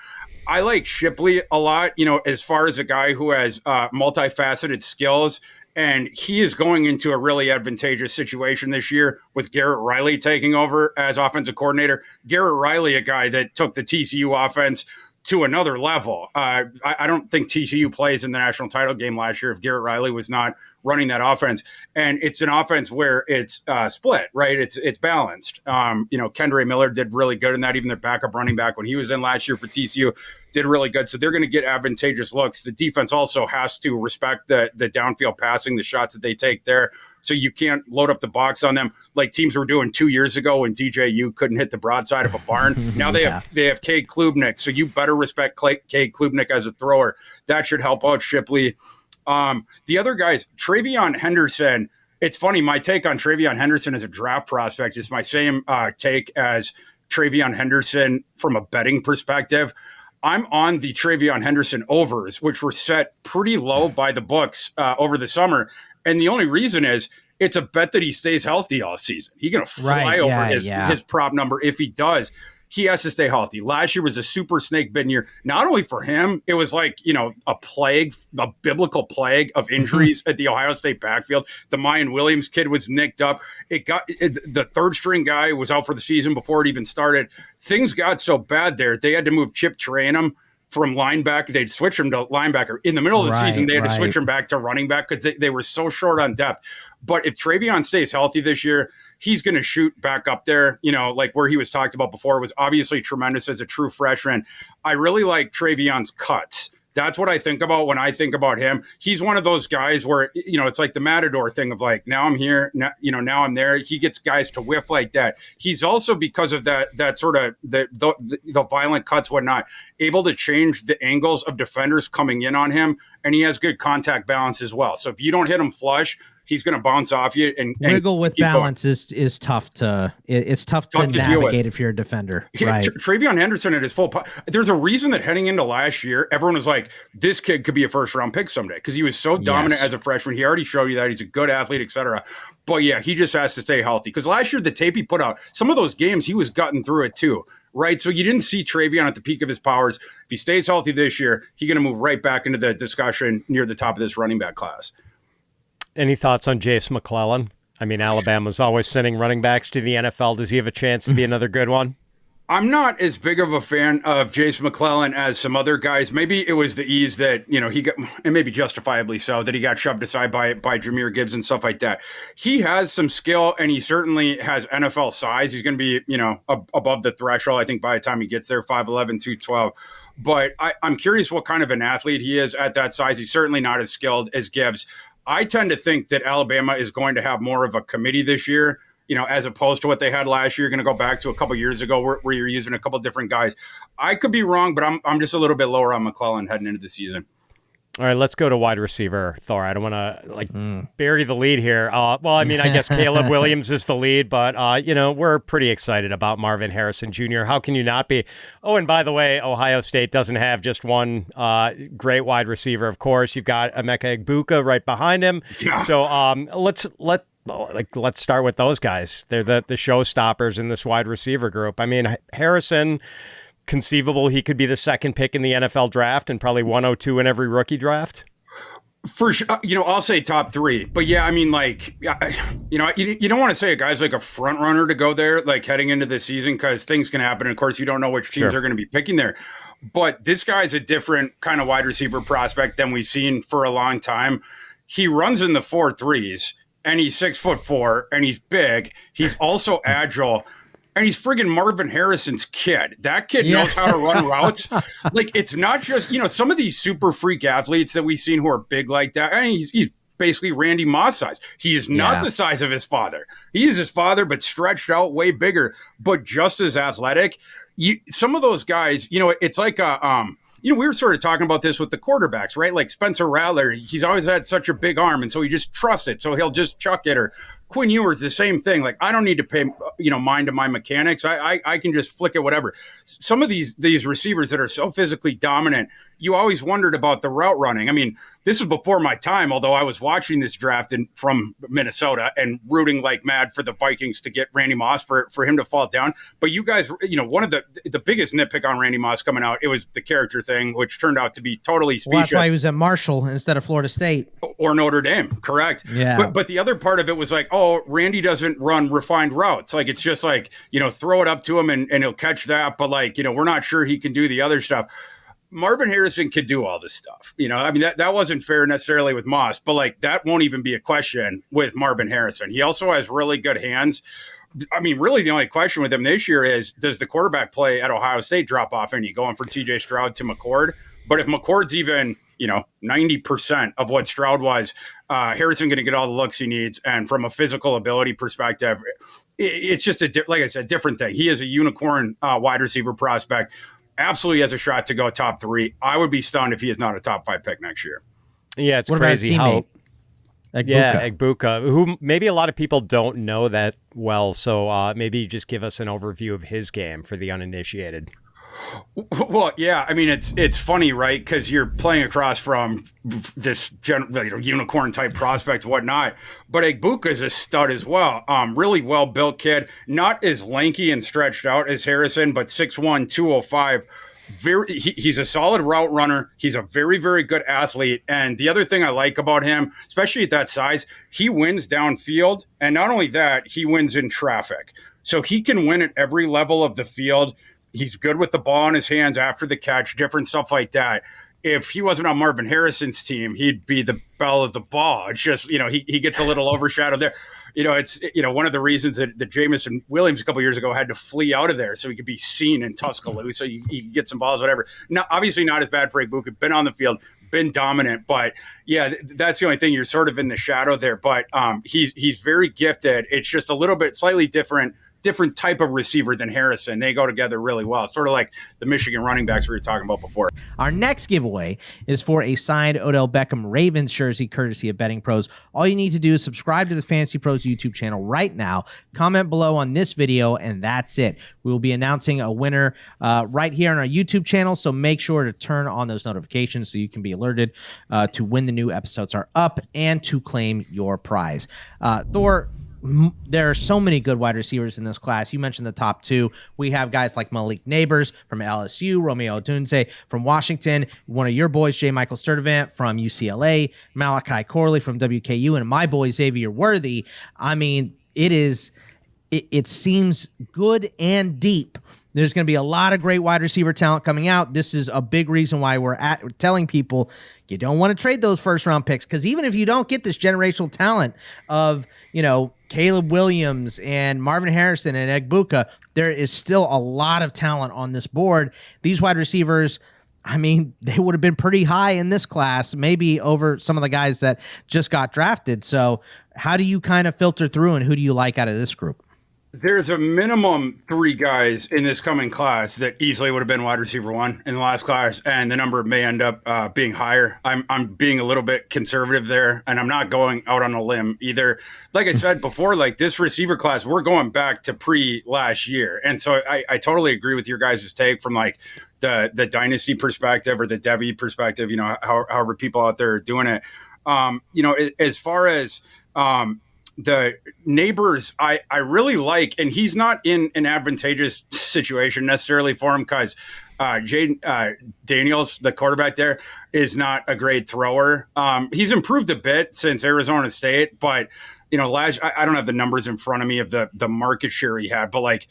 Speaker 3: I like Shipley a lot, as far as a guy who has multifaceted skills. And he is going into a really advantageous situation this year with Garrett Riley taking over as offensive coordinator. Garrett Riley, a guy that took the TCU offense to another level. I don't think TCU plays in the national title game last year if Garrett Riley was not running that offense. And it's an offense where it's split, right? It's balanced. Kendra Miller did really good in that. Even their backup running back when he was in last year for TCU did really good. So they're going to get advantageous looks. The defense also has to respect the downfield passing, the shots that they take there. So you can't load up the box on them like teams were doing 2 years ago when DJU couldn't hit the broadside of a barn. Now they have Cade Klubnik, so you better respect Cade Klubnik as a thrower. That should help out Shipley. The other guys, Treyveon Henderson. It's funny, my take on Treyveon Henderson as a draft prospect is my same take as Treyveon Henderson from a betting perspective. I'm on the Treyveon Henderson overs, which were set pretty low by the books over the summer. And the only reason is it's a bet that he stays healthy all season. He's going to fly over his prop number if he does. He has to stay healthy. Last year was a super snake bitten year. Not only for him, it was like, a plague, a biblical plague of injuries at the Ohio State backfield. The Mayan Williams kid was nicked up. The third string guy was out for the season before it even started. Things got so bad there, they had to move Chip Trayanum from linebacker. They'd switch him to linebacker. In the middle of the season, they had to switch him back to running back because they were so short on depth. But if Treyveon stays healthy this year, he's going to shoot back up there, like where he was talked about before, was obviously tremendous as a true freshman. I really like Treyveon's cuts. That's what I think about when I think about him. He's one of those guys where, it's like the Matador thing of like, now I'm here, now I'm there. He gets guys to whiff like that. He's also, because of that sort of the violent cuts, whatnot, able to change the angles of defenders coming in on him. And he has good contact balance as well. So if you don't hit him flush, he's going to bounce off you and
Speaker 1: wiggle with balance is tough to navigate if you're a defender.
Speaker 3: Yeah,
Speaker 1: right.
Speaker 3: Treyveon Henderson at his full there's a reason that heading into last year, everyone was like, this kid could be a first round pick someday because he was so dominant as a freshman. He already showed you that he's a good athlete, etc. But yeah, he just has to stay healthy because last year the tape he put out, some of those games he was gutting through it too. Right. So you didn't see Treyveon at the peak of his powers. If he stays healthy this year, he's going to move right back into the discussion near the top of this running back class.
Speaker 2: Any thoughts on Jase McLellan? I mean, Alabama's always sending running backs to the NFL. Does he have a chance to be another good one?
Speaker 3: I'm not as big of a fan of Jase McLellan as some other guys. Maybe it was the ease that, he got, and maybe justifiably so, that he got shoved aside by Jahmyr Gibbs and stuff like that. He has some skill and he certainly has NFL size. He's going to be, above the threshold, I think, by the time he gets there, 5'11", 212. But I'm curious what kind of an athlete he is at that size. He's certainly not as skilled as Gibbs. I tend to think that Alabama is going to have more of a committee this year, as opposed to what they had last year. You're going to go back to a couple years ago where you're using a couple different guys. I could be wrong, but I'm just a little bit lower on McLellan heading into the season.
Speaker 2: All right, let's go to wide receiver, Thor. I don't want to bury the lead here. I guess Caleb Williams is the lead, but we're pretty excited about Marvin Harrison Jr. How can you not be? Oh, and by the way, Ohio State doesn't have just one great wide receiver. Of course, you've got Emeka Egbuka right behind him. Yeah. So let's start with those guys. They're the showstoppers in this wide receiver group. I mean, Harrison, conceivable he could be the second pick in the NFL draft and probably 102 in every rookie draft.
Speaker 3: For sure, I'll say top three. But yeah, I mean, you don't want to say a guy's like a front runner to go there, like heading into the season, because things can happen. And of course, you don't know which teams are going to be picking there. But this guy's a different kind of wide receiver prospect than we've seen for a long time. He runs in the 4.3s, and he's 6'4", and he's big. He's also agile. And he's friggin' Marvin Harrison's kid. That kid knows how to run routes. Like, it's not just, some of these super freak athletes that we've seen who are big like that. I mean, he's basically Randy Moss size. He is not the size of his father. He is his father, but stretched out way bigger, but just as athletic. Some of those guys, it's like we were sort of talking about this with the quarterbacks, right? Like Spencer Rattler, he's always had such a big arm, and so he just trusts it, so he'll just chuck it. Or Quinn Ewers, the same thing. Like, I don't need to pay, mind to my mechanics. I can just flick it, whatever. Some of these receivers that are so physically dominant, you always wondered about the route running. I mean, this was before my time, although I was watching this draft from Minnesota and rooting like mad for the Vikings to get Randy Moss for him to fall down. But you guys, one of the biggest nitpick on Randy Moss coming out, it was the character thing, which turned out to be totally specious.
Speaker 1: Well, that's why he was at Marshall instead of Florida State.
Speaker 3: Or Notre Dame, correct.
Speaker 1: Yeah.
Speaker 3: But the other part of it was like, oh, Randy doesn't run refined routes. Like, it's just like, throw it up to him and he'll catch that. But like, we're not sure he can do the other stuff. Marvin Harrison could do all this stuff. I mean, that wasn't fair necessarily with Moss, but like, that won't even be a question with Marvin Harrison. He also has really good hands. I mean, really the only question with him this year is, does the quarterback play at Ohio State drop off any, going from CJ Stroud to McCord? But if McCord's even, 90% of what Stroud was, Harrison going to get all the looks he needs. And from a physical ability perspective, it's just like I said, different thing. He is a unicorn wide receiver prospect. Absolutely has a shot to go top 3. I would be stunned if he is not a top 5 pick next year.
Speaker 2: Yeah, it's
Speaker 1: what
Speaker 2: crazy how
Speaker 1: Egbuka.
Speaker 2: Egbuka, who maybe a lot of people don't know that well. So maybe just give us an overview of his game for the uninitiated.
Speaker 3: Well, yeah, I mean, it's funny, right? Because you're playing across from this unicorn type prospect, whatnot. But Egbuka is a stud as well. Really well built kid, not as lanky and stretched out as Harrison, but 6'1", 205. He's a solid route runner. He's a very, very good athlete. And the other thing I like about him, especially at that size, he wins downfield. And not only that, he wins in traffic. So he can win at every level of the field. He's good with the ball in his hands after the catch, different stuff like that. If he wasn't on Marvin Harrison's team, he'd be the belle of the ball. It's just, he gets a little overshadowed there. It's, one of the reasons that Jameson Williams a couple years ago had to flee out of there so he could be seen in Tuscaloosa. He could get some balls, whatever. Now, obviously not as bad for Egbuka, been on the field, been dominant, but yeah, that's the only thing. You're sort of in the shadow there, but he's very gifted. It's just a little bit slightly different type of receiver than Harrison. They go together really well. Sort of like the Michigan running backs we were talking about before.
Speaker 1: Our next giveaway is for a signed Odell Beckham Ravens jersey, courtesy of Betting Pros. All you need to do is subscribe to the Fantasy Pros YouTube channel right now. Comment below on this video, and that's it. We will be announcing a winner right here on our YouTube channel, so make sure to turn on those notifications so you can be alerted to when the new episodes are up and to claim your prize. Thor, there are so many good wide receivers in this class. You mentioned the top 2. We have guys like Malik Nabers from LSU, Romeo Odunze from Washington, one of your boys, J. Michael Sturdivant from UCLA, Malachi Corley from WKU, and my boy Xavier Worthy. I mean, it seems good and deep. There's going to be a lot of great wide receiver talent coming out. This is a big reason why we're telling people you don't want to trade those first-round picks, because even if you don't get this generational talent of, Caleb Williams and Marvin Harrison and Egbuka, there is still a lot of talent on this board. These wide receivers, I mean, they would have been pretty high in this class, maybe over some of the guys that just got drafted. So how do you kind of filter through, and who do you like out of this group?
Speaker 3: There's a minimum 3 guys in this coming class that easily would have been wide receiver 1 in the last class, and the number may end up being higher. I'm being a little bit conservative there, and I'm not going out on a limb either. Like I said before, like this receiver class, we're going back to pre-last year, and so I totally agree with your guys' take from like the Dynasty perspective or the Debbie perspective, however people out there are doing it. As far as the Nabers, I really like, and he's not in an advantageous situation necessarily for him because Daniels, the quarterback there, is not a great thrower. He's improved a bit since Arizona State, but I don't have the numbers in front of me of the market share he had, but like,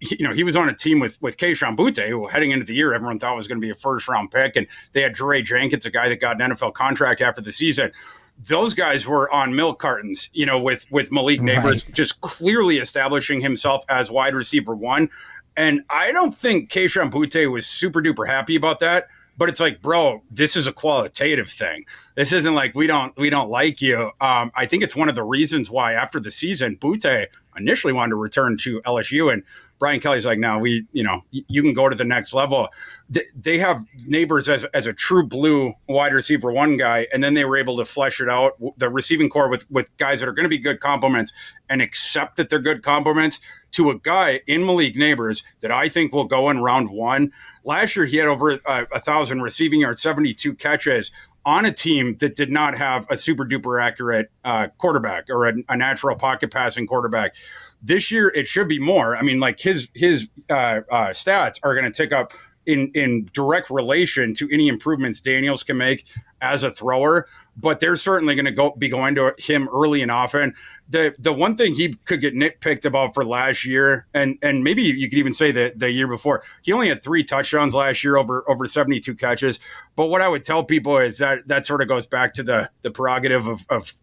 Speaker 3: he was on a team with Kayshon Boutte, who heading into the year, everyone thought was going to be a first round pick. And they had Trey Jenkins, a guy that got an NFL contract after the season. Those guys were on milk cartons, with Malik Nabers just clearly establishing himself as wide receiver 1. And I don't think Kayshon Boutte was super duper happy about that. But it's like, bro, this is a qualitative thing. This isn't like we don't like you. I think it's one of the reasons why after the season, Boutte initially wanted to return to LSU, and Brian Kelly's like, no, you can go to the next level. They have Nabers as a true blue wide receiver one guy, and then they were able to flesh it out, the receiving core with guys that are going to be good compliments and accept that they're good compliments to a guy in Malik Nabers that I think will go in round one. Last year, he had over 1,000 receiving yards, 72 catches on a team that did not have a super duper accurate quarterback or a natural pocket passing quarterback. This year, it should be more. I mean, like his stats are going to tick up in direct relation to any improvements Daniels can make as a thrower, but they're certainly going to be going to him early and often. The one thing he could get nitpicked about for last year, and maybe you could even say that the year before, he only had 3 touchdowns last year over 72 catches. But what I would tell people is that sort of goes back to the prerogative of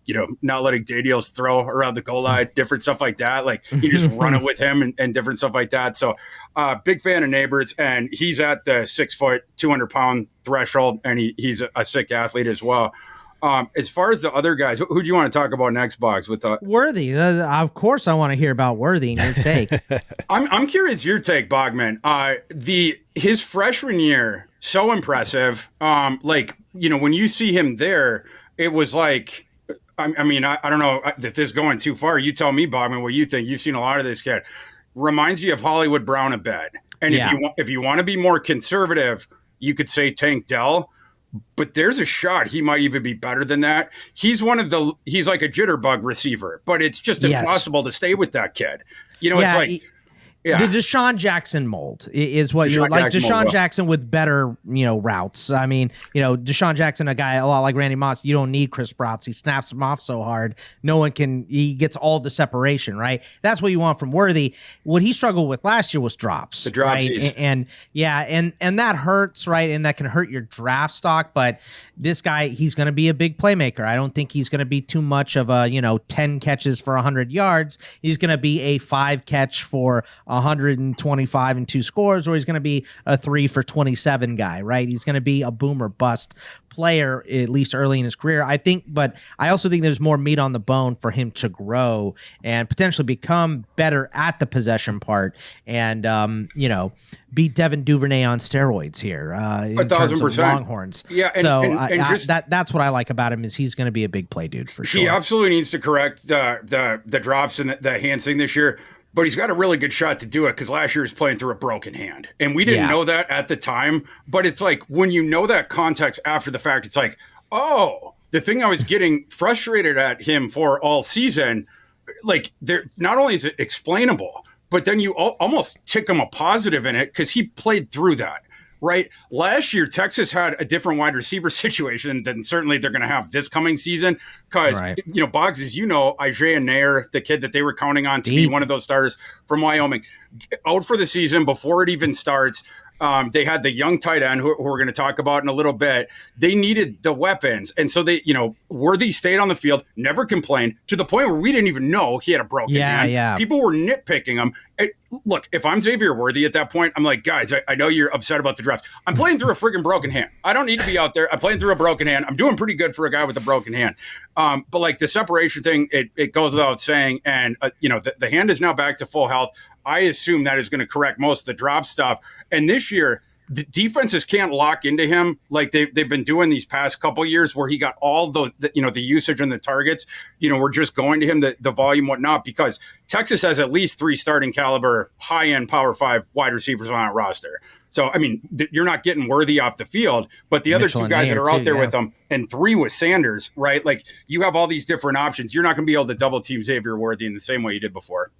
Speaker 3: not letting Daniels throw around the goal line, different stuff like that. Like you just run it with him and different stuff like that. So big fan of Nabers, and he's at the 6 foot, 200 pound threshold, and he's a sick athlete as well. As far as the other guys, who do you want to talk about next, Box? With
Speaker 1: Worthy, of course, I want to hear about Worthy and your take.
Speaker 3: I'm curious your take, Bogman. His freshman year, so impressive. When you see him there, it was like, I don't know if this is going too far. You tell me, Bogman, what you think. You've seen a lot of this kid. Reminds you of Hollywood Brown a bit. And if you want to be more conservative, you could say Tank Dell. But there's a shot he might even be better than that. He's like a jitterbug receiver, but it's just impossible to stay with that kid. It's like
Speaker 1: the Deshaun Jackson mold is what you're like. Deshaun Jackson with better, routes. I mean, Deshaun Jackson, a guy a lot like Randy Moss, you don't need Chris Broughts. He snaps him off so hard. He gets all the separation, right? That's what you want from Worthy. What he struggled with last year was drops.
Speaker 3: The drops.
Speaker 1: Right? And that hurts, right? And that can hurt your draft stock. But this guy, he's going to be a big playmaker. I don't think he's going to be too much of a, 10 catches for 100 yards. He's going to be a 5 catch for 125 and 2 scores, or he's going to be a 3 for 27 guy, right? He's going to be a boom or bust player, at least early in his career, I think. But I also think there's more meat on the bone for him to grow and potentially become better at the possession part and, be Devin Duvernay on steroids here.
Speaker 3: 1,000%.
Speaker 1: Longhorns.
Speaker 3: Yeah.
Speaker 1: That's what I like about him is he's going to be a big play dude for sure.
Speaker 3: He absolutely needs to correct the drops and the hands thing this year. But he's got a really good shot to do it because last year he was playing through a broken hand. And we didn't know that at the time. But it's like when you know that context after the fact, it's like, oh, the thing I was getting frustrated at him for all season, like not only is it explainable, but then you almost tick him a positive in it because he played through that. Right. Last year, Texas had a different wide receiver situation than certainly they're going to have this coming season. Because, Boggs, as you know, Isaiah Nair, the kid that they were counting on to be one of those stars from Wyoming, out for the season before it even starts. They had the young tight end who we're going to talk about in a little bit. They needed the weapons. And so Worthy stayed on the field, never complained to the point where we didn't even know he had a broken hand. Yeah. People were nitpicking him. Look, if I'm Xavier Worthy at that point, I'm like, guys, I know you're upset about the draft. I'm playing through a friggin' broken hand. I don't need to be out there. I'm playing through a broken hand. I'm doing pretty good for a guy with a broken hand. But like the separation thing, it goes without saying. And, the hand is now back to full health. I assume that is going to correct most of the drop stuff. And this year, the defenses can't lock into him like they've been doing these past couple years where he got all the usage and the targets. We're just going to him, the volume, whatnot, because Texas has at least 3 starting caliber, high-end Power 5 wide receivers on that roster. So, you're not getting Worthy off the field, but the other 2 guys that are out there with them, and 3 with Sanders, right? Like, you have all these different options. You're not going to be able to double-team Xavier Worthy in the same way you did before.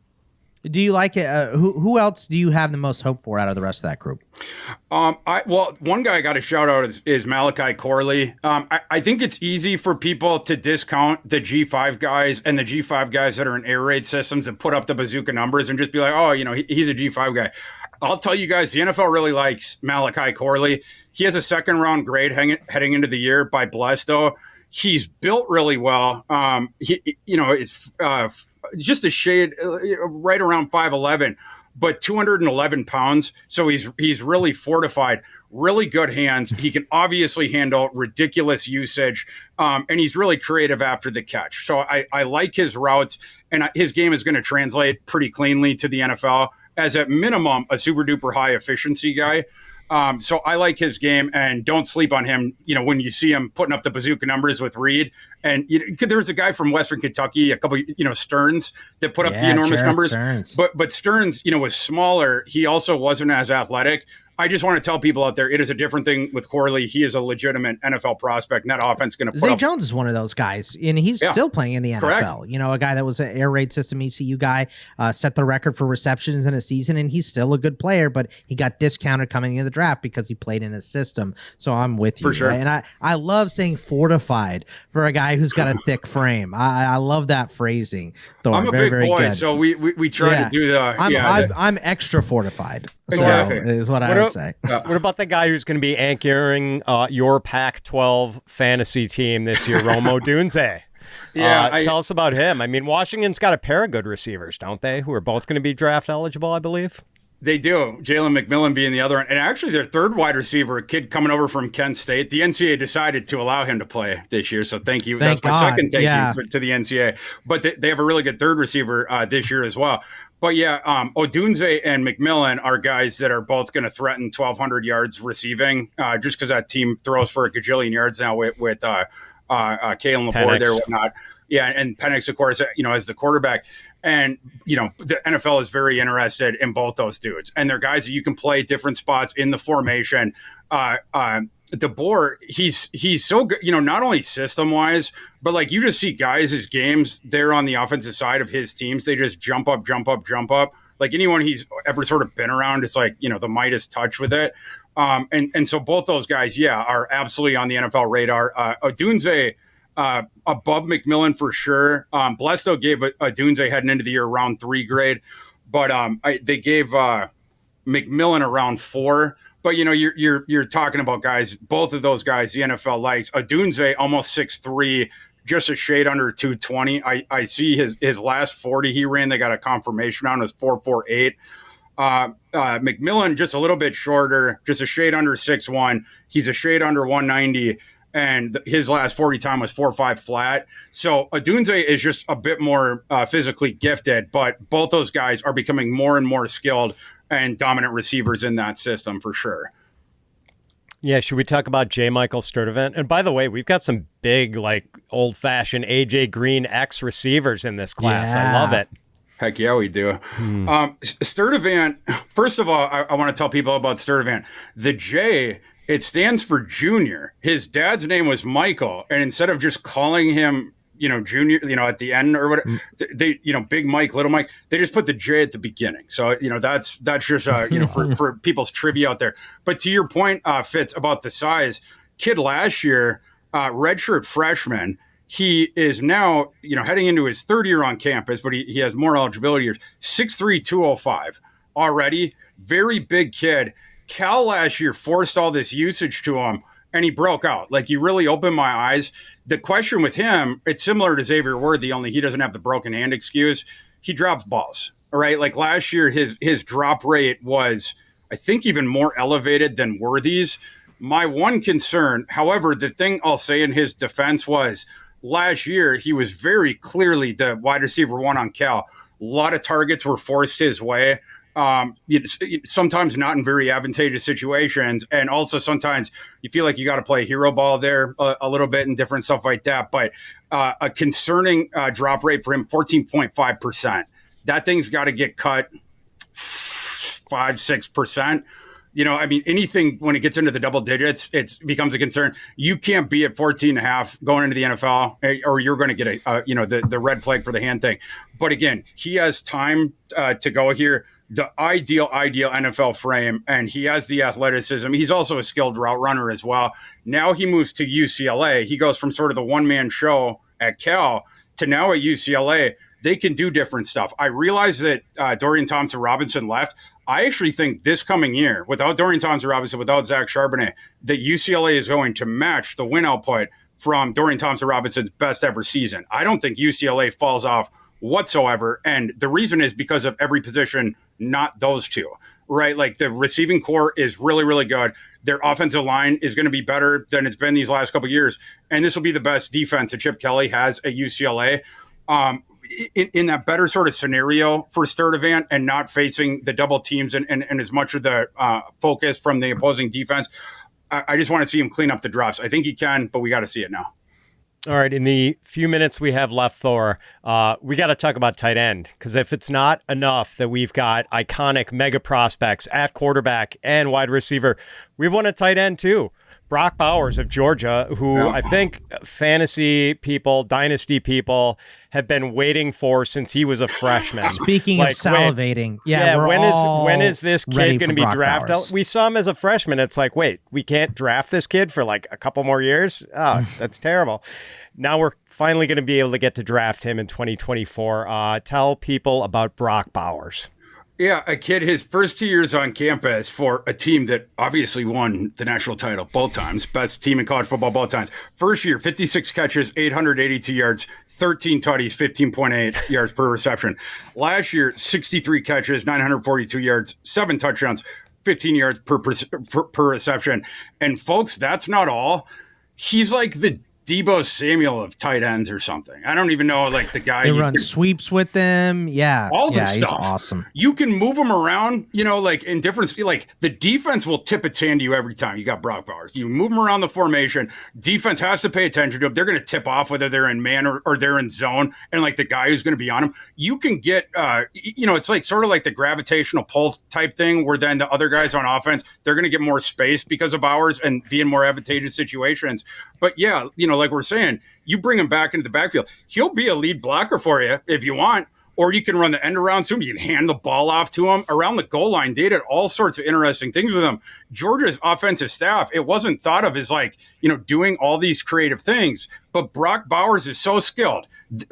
Speaker 1: Do you like it? Who else do you have the most hope for out of the rest of that group?
Speaker 3: One guy I got to shout out is Malachi Corley. I think it's easy for people to discount the G5 guys and the G5 guys that are in air raid systems that put up the bazooka numbers and just be like, oh, he's a G5 guy. I'll tell you guys, the NFL really likes Malachi Corley. He has a 2nd round grade heading into the year by Blesto. He's built really well. It's just a shade right around 5'11", but 211 pounds. So he's really fortified, really good hands. He can obviously handle ridiculous usage, and he's really creative after the catch. So I like his routes, and his game is going to translate pretty cleanly to the NFL as at minimum a super duper high efficiency guy. So I like his game, and don't sleep on him. When you see him putting up the bazooka numbers with Reed, and there was a guy from Western Kentucky, a couple, Stearns, that put up the enormous numbers. Stearns. But Stearns, was smaller. He also wasn't as athletic. I just want to tell people out there, it is a different thing with Corley. He is a legitimate NFL prospect, and that offense is going to put
Speaker 1: Zay
Speaker 3: up.
Speaker 1: Jones is one of those guys, and he's still playing in the NFL.
Speaker 3: Correct.
Speaker 1: A guy that was an air raid system ECU guy, set the record for receptions in a season, and he's still a good player, but he got discounted coming into the draft because he played in a system. So I'm with you.
Speaker 3: For sure.
Speaker 1: And I love saying fortified for a guy who's got a thick frame. I love that phrasing. Thor.
Speaker 3: I'm a
Speaker 1: very,
Speaker 3: big
Speaker 1: very
Speaker 3: boy,
Speaker 1: good.
Speaker 3: so we try to do the.
Speaker 1: I'm extra fortified.
Speaker 3: Exactly.
Speaker 1: So is what I would say.
Speaker 2: What about the guy who's going to be anchoring your Pac-12 fantasy team this year, Odunze? Tell us about him. I mean, Washington's got a pair of good receivers, don't they, who are both going to be draft eligible, I believe?
Speaker 3: They do. Jalen McMillan being the other one. And actually their third wide receiver, a kid coming over from Kent State. The NCAA decided to allow him to play this year. So thank you.
Speaker 1: Thank
Speaker 3: That's my
Speaker 1: God.
Speaker 3: second thank you to the NCAA. But they have a really good third receiver this year as well. But Odunze and McMillan are guys that are both going to threaten 1,200 yards receiving just because that team throws for a gajillion yards now with Kalen LaBorde there and whatnot. Yeah, and Penix, of course, as the quarterback. And, the NFL is very interested in both those dudes. And they're guys that you can play different spots in the formation. DeBoer, he's so good, not only system-wise, but, like, you just see guys, his games there on the offensive side of his teams, they just jump up. Like, anyone he's ever sort of been around, it's like, the Midas touch with it. And so both those guys, are absolutely on the NFL radar. Odunze, above McMillan for sure. Blesto gave Odunze heading into the year round 3 grade, but they gave McMillan around 4. But you're talking about guys, both of those guys the NFL likes. Odunze almost 6'3", just a shade under 220. I see his last 40 he ran, they got a confirmation on, was 4.48. McMillan just a little bit shorter, just a shade under 6'1". He's a shade under 190. And his last 40 time was 4.5 flat. So Odunze is just a bit more physically gifted, but both those guys are becoming more and more skilled and dominant receivers in that system for sure.
Speaker 2: Yeah, should we talk about J. Michael Sturdivant? And by the way, we've got some big, like, old-fashioned A.J. Green X receivers in this class. I love it.
Speaker 3: Heck yeah, we do. Sturdivant, first of all, I want to tell people about Sturdivant. The J, it stands for Junior. His dad's name was Michael, and instead of just calling him, Junior, at the end or whatever, they, Big Mike, Little Mike, they just put the J at the beginning. So, that's just, for people's trivia out there. But to your point, Fitz, about the size, kid last year, redshirt freshman, he is now, heading into his third year on campus, but he has more eligibility years, 6'3", 205 already. Very big kid. Cal last year forced all this usage to him, and he broke out. Like, he really opened my eyes. The question with him, it's similar to Xavier Worthy, only he doesn't have the broken hand excuse. He drops balls, all right? Like, last year, his drop rate was, I think, even more elevated than Worthy's. My one concern, however, the thing I'll say in his defense was, last year, he was very clearly the wide receiver 1 on Cal. A lot of targets were forced his way. Sometimes not in very advantageous situations. And also sometimes you feel like you got to play hero ball there a little bit and different stuff like that. But a concerning drop rate for him, 14.5%. That thing's got to get cut 5-6%. Anything when it gets into the double digits, it becomes a concern. You can't be at 14.5 going into the NFL, or you're going to get the red flag for the hand thing. But again, he has time to go here. The ideal NFL frame, and he has the athleticism. He's also a skilled route runner as well. Now he moves to UCLA. He goes from sort of the one-man show at Cal to now at UCLA. They can do different stuff. I realize that Dorian Thompson-Robinson left. I actually think this coming year, without Dorian Thompson-Robinson, without Zach Charbonnet, that UCLA is going to match the win output from Dorian Thompson-Robinson's best ever season. I don't think UCLA falls off whatsoever. And the reason is because of every position not those two, right? Like the receiving core is really, really good. Their offensive line is going to be better than it's been these last couple of years. And this will be the best defense that Chip Kelly has at UCLA. In that better sort of scenario for Sturdivant and not facing the double teams and as much of the focus from the opposing defense, I just want to see him clean up the drops. I think he can, but we got to see it now.
Speaker 2: All right, in the few minutes we have left, Thor, we got to talk about tight end, because if it's not enough that we've got iconic mega prospects at quarterback and wide receiver, we've won a tight end too. Brock Bowers of Georgia, who I think fantasy people, dynasty people have been waiting for since he was a freshman.
Speaker 1: Speaking of salivating,
Speaker 2: when is this kid going to be drafted?
Speaker 1: Bowers.
Speaker 2: We saw him as a freshman. It's like, wait, we can't draft this kid for like a couple more years? Oh, that's terrible. Now we're finally going to be able to get to draft him in 2024. Tell people about Brock Bowers.
Speaker 3: Yeah, a kid, his first 2 years on campus for a team that obviously won the national title both times, best team in college football both times. First year, 56 catches, 882 yards, 13 tutties, 15.8 yards per reception. Last year, 63 catches, 942 yards, 7 touchdowns, 15 yards per reception. And folks, that's not all. He's like the Deebo Samuel of tight ends or something. I don't even know, like the guy.
Speaker 1: They run sweeps with them. Yeah.
Speaker 3: All this stuff.
Speaker 1: He's awesome.
Speaker 3: You can move them around, like in different, like the defense will tip its hand to you every time you got Brock Bowers. You move them around the formation. Defense has to pay attention to them. They're going to tip off whether they're in man or they're in zone. And like the guy who's going to be on them, you can get, it's like sort of like the gravitational pull type thing where then the other guys on offense, they're going to get more space because of Bowers and be in more advantageous situations. But yeah, like we're saying, you bring him back into the backfield. He'll be a lead blocker for you if you want, or you can run the end around to him. You can hand the ball off to him around the goal line. They did all sorts of interesting things with him. Georgia's offensive staff, it wasn't thought of as like, doing all these creative things, but Brock Bowers is so skilled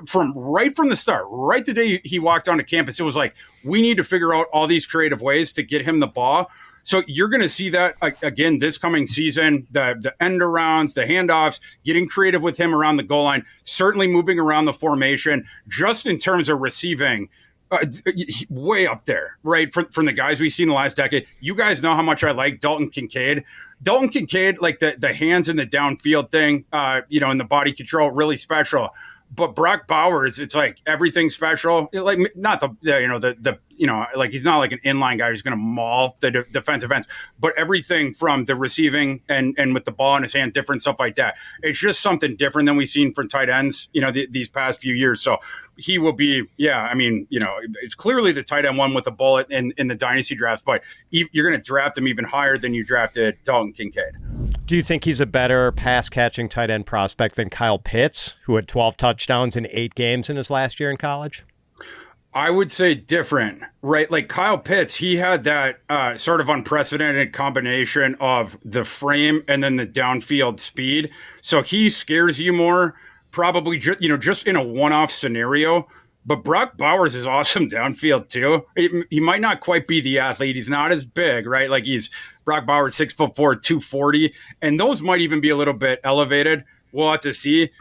Speaker 3: from the start, right the day he walked onto campus. It was like, we need to figure out all these creative ways to get him the ball. So you're going to see that again this coming season, the end arounds, the handoffs, getting creative with him around the goal line, certainly moving around the formation, just in terms of receiving, way up there, right? From the guys we've seen the last decade. You guys know how much I like Dalton Kincaid. Dalton Kincaid, like the hands in the downfield thing, and the body control, really special. But Brock Bowers, it's like everything special. Like not like he's not like an inline guy who's going to maul the defensive ends, but everything from the receiving and with the ball in his hand, different stuff like that. It's just something different than we've seen from tight ends, these past few years. So he will be, it's clearly the tight end one with a bullet in the dynasty drafts, but you're going to draft him even higher than you drafted Dalton Kincaid.
Speaker 2: Do you think he's a better pass-catching tight end prospect than Kyle Pitts, who had 12 touchdowns in 8 games in his last year in college?
Speaker 3: I would say different, right? Like Kyle Pitts, he had that sort of unprecedented combination of the frame and then the downfield speed. So he scares you more, probably just in a one-off scenario. But Brock Bowers is awesome downfield too. He might not quite be the athlete. He's not as big, right? Like Brock Bowers, 6'4", 240, and those might even be a little bit elevated. We'll have to see.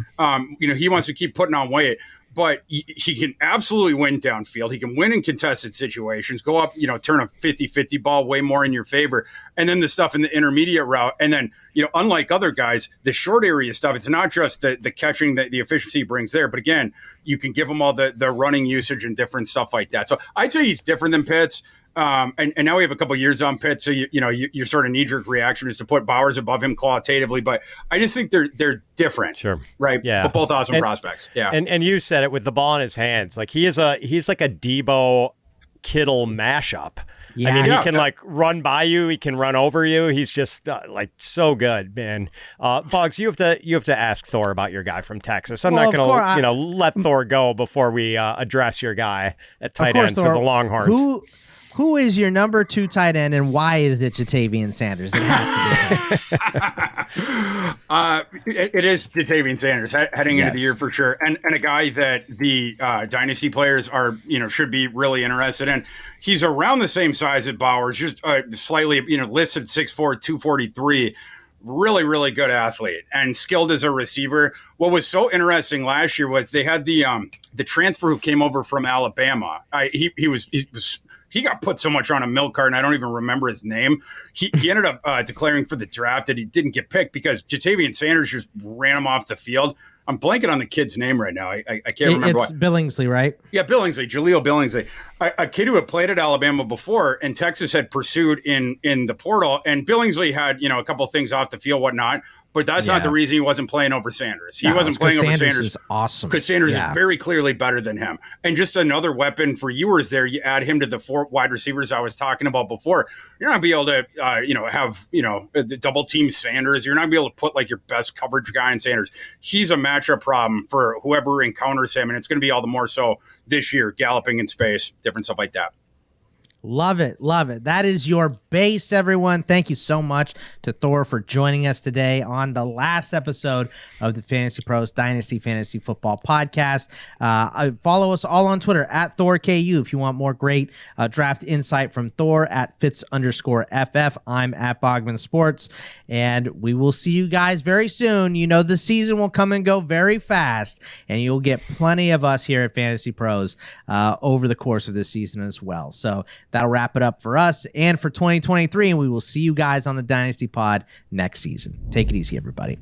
Speaker 3: He wants to keep putting on weight, but he can absolutely win downfield. He can win in contested situations, go up, turn a 50-50 ball way more in your favor. And then the stuff in the intermediate route. And then, unlike other guys, the short area stuff, it's not just the catching that the efficiency brings there, but again, you can give him all the running usage and different stuff like that. So I'd say he's different than Pitts. And now we have a couple of years on Pitt, so your sort of knee-jerk reaction is to put Bowers above him qualitatively, but I just think they're different,
Speaker 2: sure,
Speaker 3: right?
Speaker 2: Yeah,
Speaker 3: but both awesome prospects. Yeah,
Speaker 2: and you said it with the ball in his hands, like he's like a Debo Kittle mashup.
Speaker 1: Yeah.
Speaker 2: I mean, he can like run by you, he can run over you. He's just like so good, man. Boggs, you have to ask Thor about your guy from Texas. I'm not going to let Thor go before we address your guy at tight end for the Longhorns.
Speaker 1: Who is your number 2 tight end, and why is it Ja'Tavion Sanders? It has
Speaker 3: to be. It is Ja'Tavion Sanders heading into the year for sure, and a guy that the dynasty players are should be really interested in. He's around the same size as Bowers, just slightly listed 6'4", 243. Really, really good athlete and skilled as a receiver. What was so interesting last year was they had the transfer who came over from Alabama. He was he got put so much on a milk cart, and I don't even remember his name. He ended up declaring for the draft that he didn't get picked because Ja'Tavion Sanders just ran him off the field. I'm blanking on the kid's name right now. I can't remember.
Speaker 1: It's Billingsley, right?
Speaker 3: Yeah, Billingsley, Jaleel Billingsley. A kid who had played at Alabama before, and Texas had pursued in the portal, and Billingsley had, a couple of things off the field, whatnot, but that's not the reason he wasn't playing over Sanders. He wasn't playing over Sanders.
Speaker 1: Is awesome.
Speaker 3: Because Sanders is very clearly better than him. And just another weapon for Ewers there, you add him to the 4 wide receivers I was talking about before. You're not going to be able to, have, the double team Sanders. You're not going to be able to put like your best coverage guy in Sanders. He's a matchup problem for whoever encounters him, and it's going to be all the more so this year, galloping in space, different stuff like that.
Speaker 1: Love it. Love it. That is your base, everyone. Thank you so much to Thor for joining us today on the last episode of the Fantasy Pros Dynasty Fantasy Football Podcast. Follow us all on Twitter at ThorKU if you want more great draft insight from Thor at Fitz_FF. I'm at Bogman Sports, and we will see you guys very soon. The season will come and go very fast, and you'll get plenty of us here at Fantasy Pros over the course of this season as well. So that'll wrap it up for us and for 2023, and we will see you guys on the Dynasty Pod next season. Take it easy, everybody.